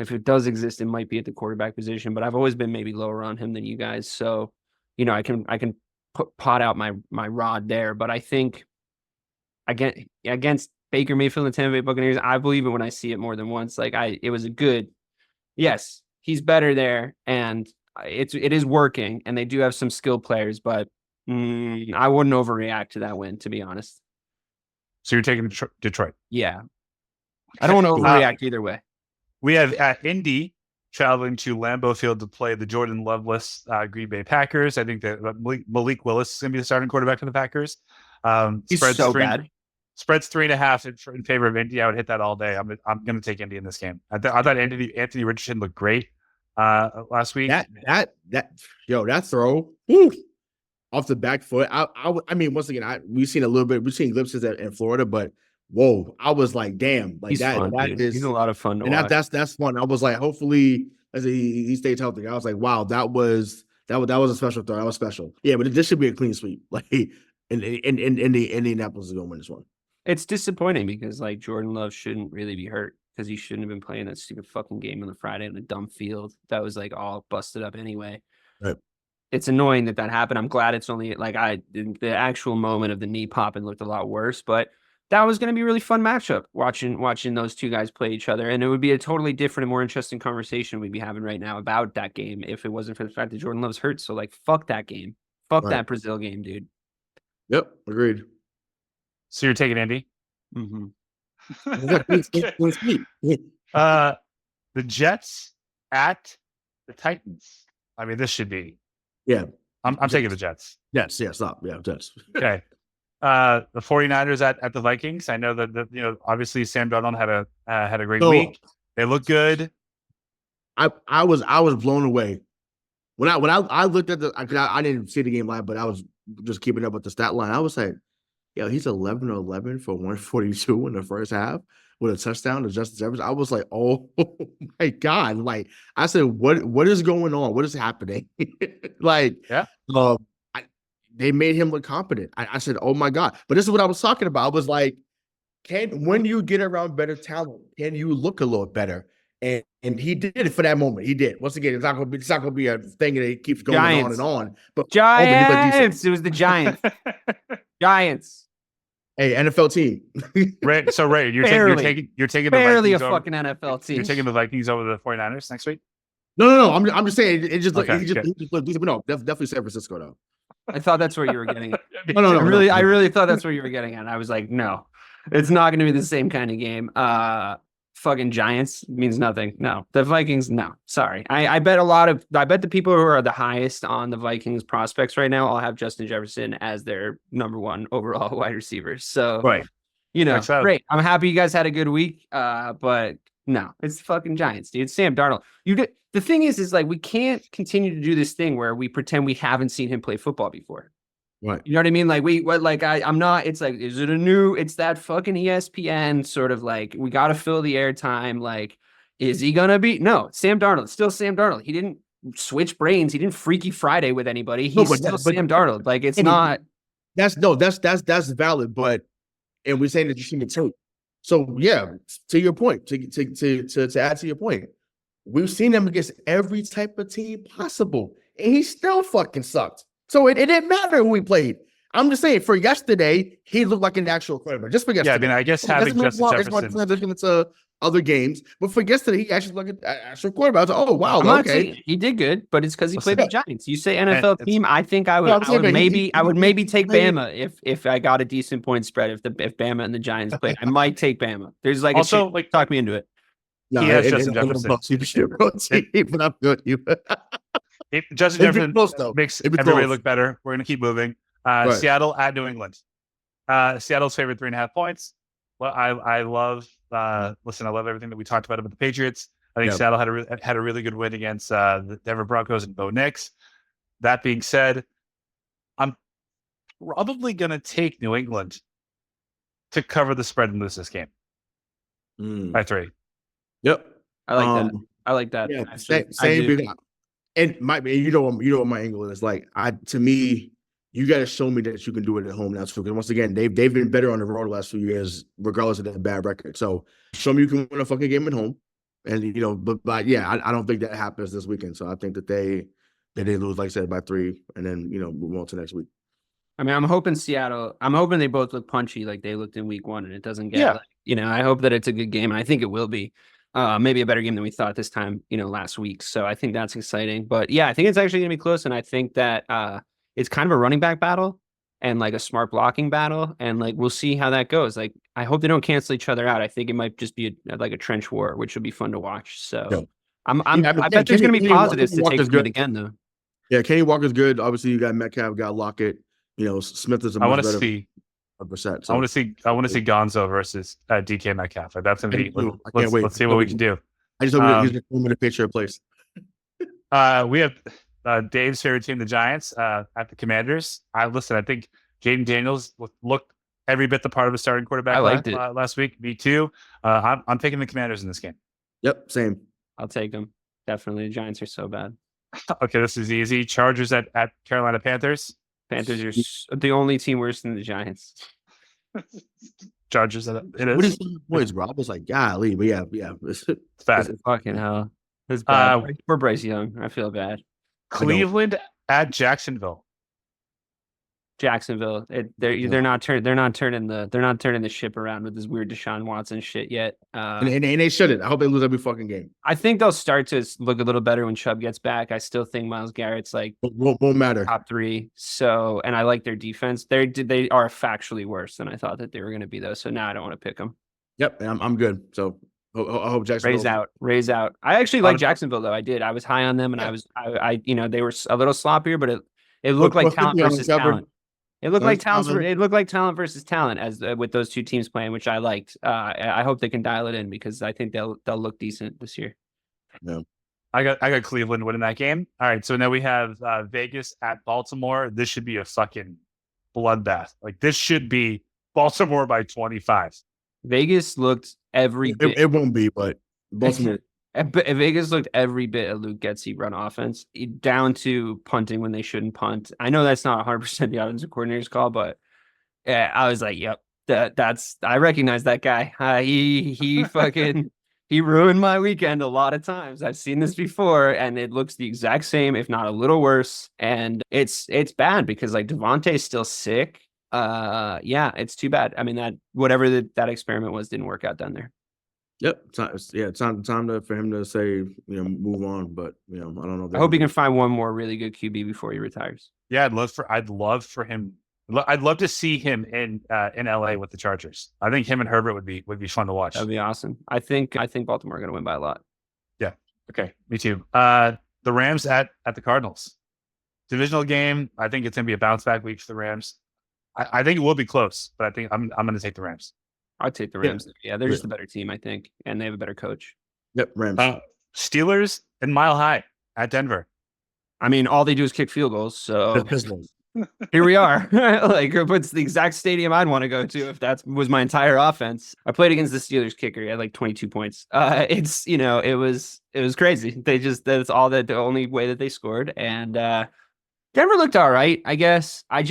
If it does exist, it might be at the quarterback position. But I've always been maybe lower on him than you guys. So, I can pot out my rod there, but I think against Baker Mayfield and the Tampa Bay Buccaneers, I believe it when I see it more than once. Like it was a good, yes, he's better there, and it is working, and they do have some skilled players, but I wouldn't overreact to that win, to be honest. So you're taking Detroit? Yeah, I don't want to overreact either way. We have at Indy traveling to Lambeau Field to play the Jordan Loveless Green Bay Packers. I think that Malik Willis is going to be the starting quarterback for the Packers. He's so bad. Spreads 3.5 in favor of Indy. I would hit that all day. I'm going to take Indy in this game. I thought Anthony Richardson looked great last week. That throw off the back foot. I mean, once again, we've seen glimpses in Florida, but whoa, I was like, damn, like he's fun, he's a lot of fun to watch. That's fun. I was like, hopefully, as he stays healthy. I was like, wow, that was a special throw. That was special. Yeah, but this should be a clean sweep. Like Indianapolis is going to win this one. It's disappointing because like Jordan Love shouldn't really be hurt because he shouldn't have been playing that stupid fucking game on the Friday in a dumb field that was like all busted up anyway. Right. It's annoying that happened. I'm glad it's only like the actual moment of the knee popping looked a lot worse, but that was going to be a really fun matchup watching those two guys play each other. And it would be a totally different and more interesting conversation we'd be having right now about that game if it wasn't for the fact that Jordan Love's hurt. So like, fuck that game. Fuck that Brazil game, dude. Yep. Agreed. So you're taking Indy? Mm-hmm. The Jets at the Titans. I mean, this should be. Yeah. I'm taking the Jets. Yes. Stop. Yeah, Jets. Okay. The 49ers at the Vikings. I know that obviously Sam Darnold had a great week. They look good. I was blown away when I looked at I didn't see the game live, but I was just keeping up with the stat line. I was like, yo, he's 11-11 for 142 in the first half with a touchdown to Justin Jefferson. I was like, oh my God. Like I said, what is going on? What is happening? Like, yeah. They made him look competent. I said, oh my God. But this is what I was talking about. I was like, when you get around better talent, can you look a little better? And he did it for that moment. He did. Once again, it's not gonna be a thing that it keeps going on and on. But Giants. It was the Giants. Giants. Hey, NFL team. Ray, you're taking the barely Vikings a fucking NFL team. You're taking the Vikings over the 49ers next week? No. I'm just saying he just looked decent. No, definitely San Francisco though. I thought that's where you were getting at. No. I really thought that's where you were getting at. I was like, no, it's not going to be the same kind of game. Fucking Giants means nothing. No, the Vikings. No, sorry. I bet the people who are the highest on the Vikings prospects right now all have Justin Jefferson as their number one overall wide receiver. So, right. Great. I'm happy you guys had a good week. But no, it's the fucking Giants, dude. Sam Darnold. The thing is like we can't continue to do this thing where we pretend we haven't seen him play football before. Right. You know what I mean? I'm not, it's like, it's that fucking ESPN sort of like, we got to fill the airtime. Like, is he going to be? No, Sam Darnold, still Sam Darnold. He didn't switch brains. He didn't Freaky Friday with anybody. He's still Sam Darnold. Like, it's not. That's valid. And we're saying that you see the tape. So yeah, to your point, to add to your point, we've seen him against every type of team possible. And he still fucking sucked. So it didn't matter who he played. I'm just saying, for yesterday, he looked like an actual quarterback. Just for yesterday. Yeah, I mean, I guess having Justin Jefferson. Transition into other games, but for yesterday, he actually looked like an actual quarterback. I was like, oh, wow, okay. He did good, but it's because he played the Giants. You say NFL team, I think I would maybe take Bama if I got a decent point spread. If Bama and the Giants played, I might take Bama. There's like also talk me into it. No, he has Justin Jefferson. But I'm good. Justin Jefferson makes everybody look better. We're going to keep moving. Seattle at New England. Seattle's favorite 3.5 points. Well, I love everything that we talked about the Patriots. I think Seattle had a really good win against the Denver Broncos and Bo Nix. That being said, I'm probably going to take New England to cover the spread and lose this game by 3. Yep. I like that. Yeah, same big. And you know what my angle is like. To me, you got to show me that you can do it at home now too. Because once again, they've been better on the road the last few years, regardless of their bad record. So show me you can win a fucking game at home. And but yeah, I don't think that happens this weekend. So I think that they lose, like I said, by 3, and then move on to next week. I mean, I'm hoping they both look punchy like they looked in week 1, and it doesn't get Yeah. I hope that it's a good game, and I think it will be. Maybe a better game than we thought this time, last week. So I think that's exciting. But yeah, I think it's actually gonna be close, and I think that it's kind of a running back battle and like a smart blocking battle, and like we'll see how that goes. Like I hope they don't cancel each other out. I think it might just be like a trench war, which will be fun to watch. So Yeah. I bet there's gonna be positives to take from it again, though. Yeah, Kenny Walker's good. Obviously, you got Metcalf, got Lockett. Smith is a I much want to better see. 100%. I want to see Gonzo versus DK Metcalf. That's gonna be. I can't wait. Let's see what we can do. I just hope he's going to picture a place. We have Dave's favorite team, the Giants, at the Commanders. I think Jaden Daniels looked every bit the part of a starting quarterback. I liked it last week. Me too. I'm taking the Commanders in this game. Yep, same. I'll take them. Definitely, the Giants are so bad. Okay, this is easy. Chargers at Carolina Panthers. Panthers are the only team worse than the Giants. Chargers. It is. What is boys, bro? I was like, golly, but yeah. It's bad. Fucking hell. It's bad. Poor Bryce Young. I feel bad. Cleveland at Jacksonville. Jacksonville. They're not turning the ship around with this weird Deshaun Watson shit yet. And they shouldn't. I hope they lose every fucking game. I think they'll start to look a little better when Chubb gets back. I still think Myles Garrett's like won't matter. top 3. So, and I like their defense. They are factually worse than I thought that they were going to be, though. So now I don't want to pick them. Yep, and I'm good. So I hope Jacksonville Raise out. I actually like Jacksonville, though. I did. I was high on them, and I they were a little sloppier, but it looked like talent versus talent. It looked like talent versus talent as with those two teams playing, which I liked. I hope they can dial it in because I think they'll look decent this year. Yeah. I got Cleveland winning that game. All right, so now we have Vegas at Baltimore. This should be a fucking bloodbath. Like this should be Baltimore by 25. Vegas looked every bit. It won't be, but Baltimore. Vegas looked every bit of Luke Getsy run offense, down to punting when they shouldn't punt. I know that's not 100% the offensive coordinator's call, but I was like, yep, I recognize that guy. He fucking he ruined my weekend a lot of times. I've seen this before, and it looks the exact same, if not a little worse. And it's bad because like Devontae's still sick. Yeah, it's too bad. I mean, that whatever that experiment was didn't work out down there. Yep. Time for him to say, move on. But I don't know. I hope he can find one more really good QB before he retires. Yeah, I'd love for him. I'd love to see him in LA with the Chargers. I think him and Herbert would be fun to watch. That'd be awesome. I think Baltimore are going to win by a lot. Yeah. Okay. Me too. The Rams at the Cardinals. Divisional game. I think it's going to be a bounce back week for the Rams. I think it will be close, but I think I'm going to take the Rams. I'd take the Rams. Yeah, they're just a better team, I think, and they have a better coach. Yep, Rams. Steelers and Mile High at Denver. I mean, all they do is kick field goals, so here we are. Like, it's the exact stadium I'd want to go to if that was my entire offense. I played against the Steelers kicker. He had like 22 points. It was crazy. That's all the only way that they scored, and Denver looked all right, I guess. I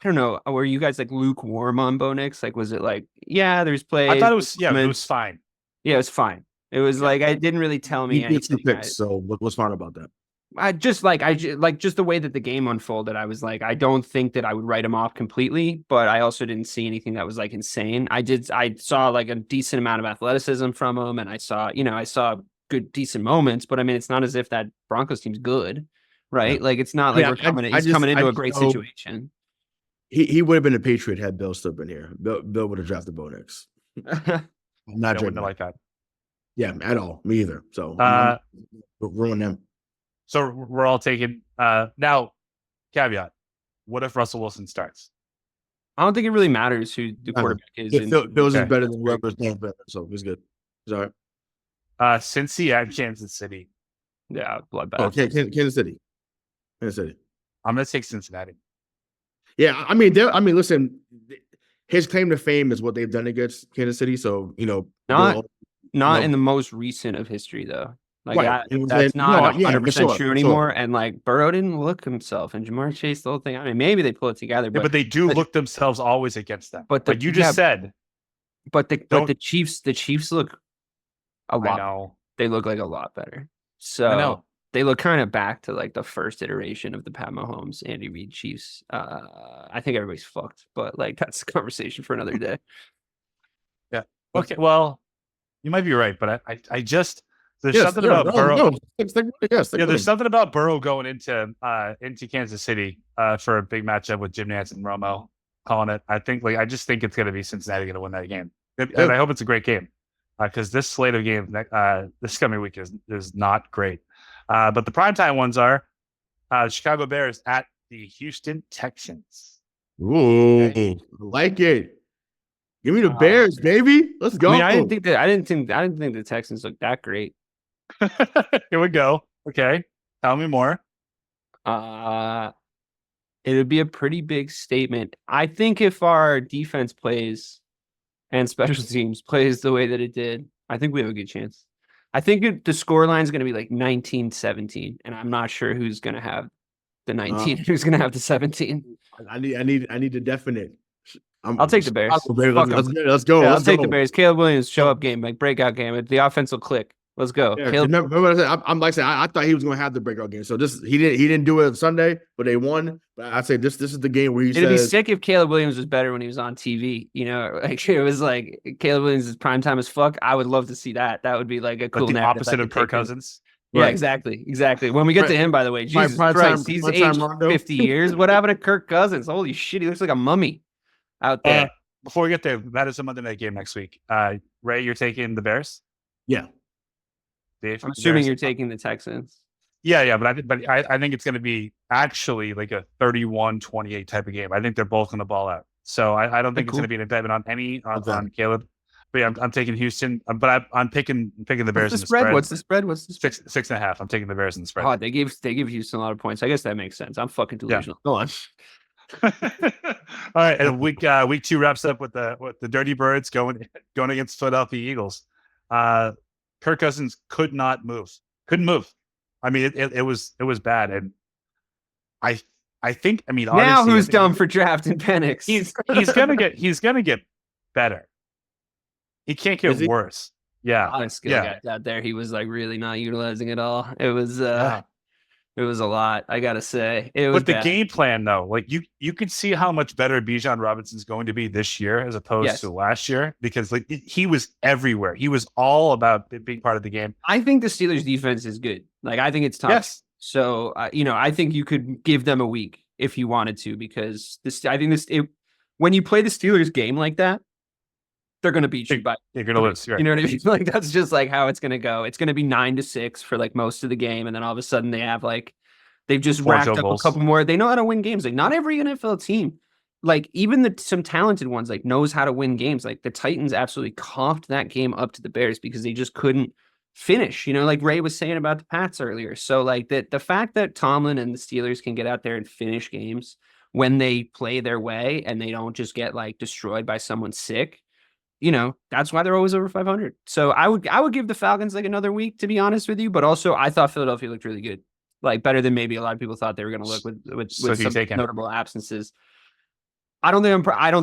don't know. Were you guys like lukewarm on Bo Nix? Like, was it like, yeah, there's plays? I thought it was, it was fine. Yeah, it was fine. It was like, it didn't really tell me anything. Picks, so what's fine about that? I just the way that the game unfolded. I was like, I don't think that I would write him off completely, but I also didn't see anything that was like insane. I saw like a decent amount of athleticism from him, and I saw good, decent moments, but I mean, it's not as if that Broncos team's good, right? Yeah. Like, it's not like he's coming into a great situation. He would have been a Patriot had Bill still been here. Bill would have drafted Bo Nix. Not wouldn't have liked that. Yeah, at all. Me either. So ruin them. So we're all taking now. Caveat: what if Russell Wilson starts? I don't think it really matters who the quarterback is. Bills is better than whoever's named better, so it's good. It's all right. Cincy at Kansas City. Yeah, bloodbath. Oh, Kansas City. I'm gonna take Cincinnati. Yeah, I mean, listen. His claim to fame is what they've done against Kansas City. So not in the most recent of history, though. Like right. that's not 100% true anymore. Sure. And like Burrow didn't look himself, and Jamar Chase, the whole thing. I mean, maybe they pull it together, but they do look themselves always against them. But you just said. But the Chiefs look a lot. I know. They look like a lot better. So I know. they look kind of back to like the first iteration of the Pat Mahomes, Andy Reid Chiefs. I think everybody's fucked, but like that's a conversation for another day. Yeah. Okay. Well, you might be right, but I just there's Yes, something yeah, about Burrow. Yes, Yeah, there's something about Burrow going into Kansas City for a big matchup with Jim Nantz and Romo calling it. I just think it's going to be Cincinnati going to win that game, and I hope it's a great game because this slate of games this coming week is not great. But the primetime ones are Chicago Bears at the Houston Texans. Ooh, okay. Like it. Give me the Bears, baby. Let's go. I mean, I didn't think the Texans looked that great. Here we go. Okay, tell me more. It would be a pretty big statement. I think if our defense plays and special teams plays the way that it did, I think we have a good chance. I think the scoreline is going to be like 19-17, and I'm not sure who's going to have the 19, who's going to have the 17. I need the definite. I'll take the Bears. Let's go. Yeah, I'll take the Bears. Caleb Williams show up game, like breakout game. The offense will click. Let's go. Yeah, remember what I said? I'm like saying I thought he was going to have the breakout game. So he didn't do it Sunday, but they won. But I'd say this is the game where it'd be sick if Caleb Williams was better when he was on TV. You know, like it was like Caleb Williams is primetime as fuck. I would love to see that. That would be like a cool. Like the opposite of Kirk Cousins. Yeah, right. Exactly. When we get to him, by the way, Jesus Christ, he's aged 50 years. What happened to Kirk Cousins? Holy shit, he looks like a mummy out there. Before we get there, that is a Monday night game next week. Ray, you're taking the Bears? Yeah. Dave, I'm assuming you're taking the Texans. Yeah, but I think it's going to be actually like a 31-28 type of game. I think they're both going to ball out. So I don't think it's going to be an indictment on Caleb. But yeah, I'm taking Houston. But I'm picking the Bears in the spread. What's the spread? 6.5. I'm taking the Bears in the spread. Oh, they give Houston a lot of points. I guess that makes sense. I'm fucking delusional. Yeah. Go on. All right, and week 2 wraps up with the Dirty Birds going against Philadelphia Eagles. Kirk Cousins couldn't move. I mean, it was bad, and I think now who's dumb for drafting Penix? He's gonna get better. He can't get worse. Yeah, honestly, out there, he was like really not utilizing it all. It was It was a lot, I gotta say. But the game plan, though, like you can see how much better Bijan Robinson's going to be this year as opposed to last year, because like he was everywhere. He was all about being part of the game. I think the Steelers' defense is good. Like I think it's tough. Yes. So I think you could give them a week if you wanted to, because when you play the Steelers game like that, they're going to beat you by. You're going to lose. Right. You know what I mean? Like that's just like how it's going to go. It's going to be 9-6 for like most of the game, and then all of a sudden they've just racked up a couple more. They know how to win games. Like not every NFL team, like even some talented ones, like knows how to win games. Like the Titans absolutely coughed that game up to the Bears because they just couldn't finish. Like Ray was saying about the Pats earlier. So like the fact that Tomlin and the Steelers can get out there and finish games when they play their way and they don't just get like destroyed by someone sick. That's why they're always over 500. So I would give the Falcons like another week, to be honest with you. But also, I thought Philadelphia looked really good, like better than maybe a lot of people thought they were going to look with some notable absences. I don't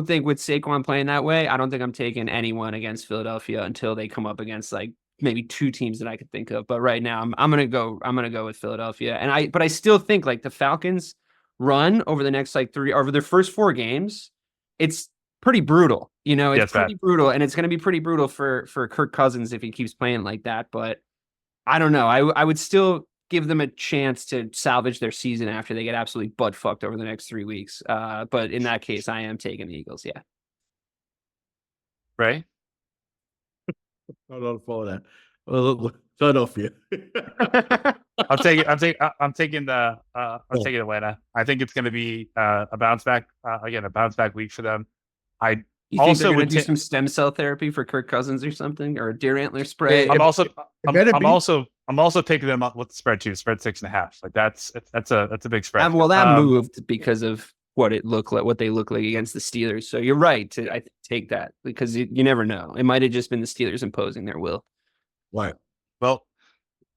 think with Saquon playing that way, I don't think I'm taking anyone against Philadelphia until they come up against like maybe 2 teams that I could think of. But right now, I'm gonna go with Philadelphia, but I still think like the Falcons run over the next like 3 over their first 4 games, it's pretty brutal. It's pretty brutal, and it's going to be pretty brutal for Kirk Cousins if he keeps playing like that. But I don't know. I would still give them a chance to salvage their season after they get absolutely butt fucked over the next 3 weeks. But in that case, I am taking the Eagles. Yeah. Ray? I don't know to follow that. Philadelphia. I'm taking Atlanta. I think it's going to be a bounce back week for them. You think they're going to do some stem cell therapy for Kirk Cousins or something, or a deer antler spray? I'm also picking them up with the spread too. Spread 6.5. Like that's a big spread. Well, that moved because of what they look like against the Steelers. So you're right to take that, because you never know. It might have just been the Steelers imposing their will. Right. Well,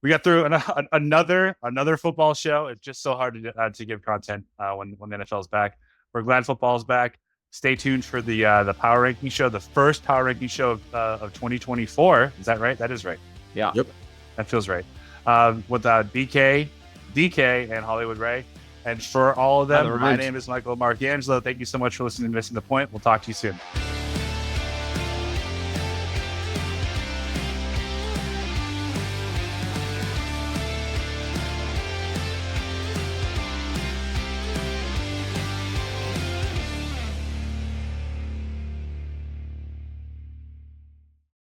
we got through another football show. It's just so hard to give content when the NFL's back. We're glad football's back. Stay tuned for the Power Ranking show, the first Power Ranking show of 2024. Is that right? That is right. Yeah. Yep. That feels right. with BK, DK, and Hollywood Ray. And for all of them, my name is Michael Marcangelo. Thank you so much for listening to Missing the Point. We'll talk to you soon.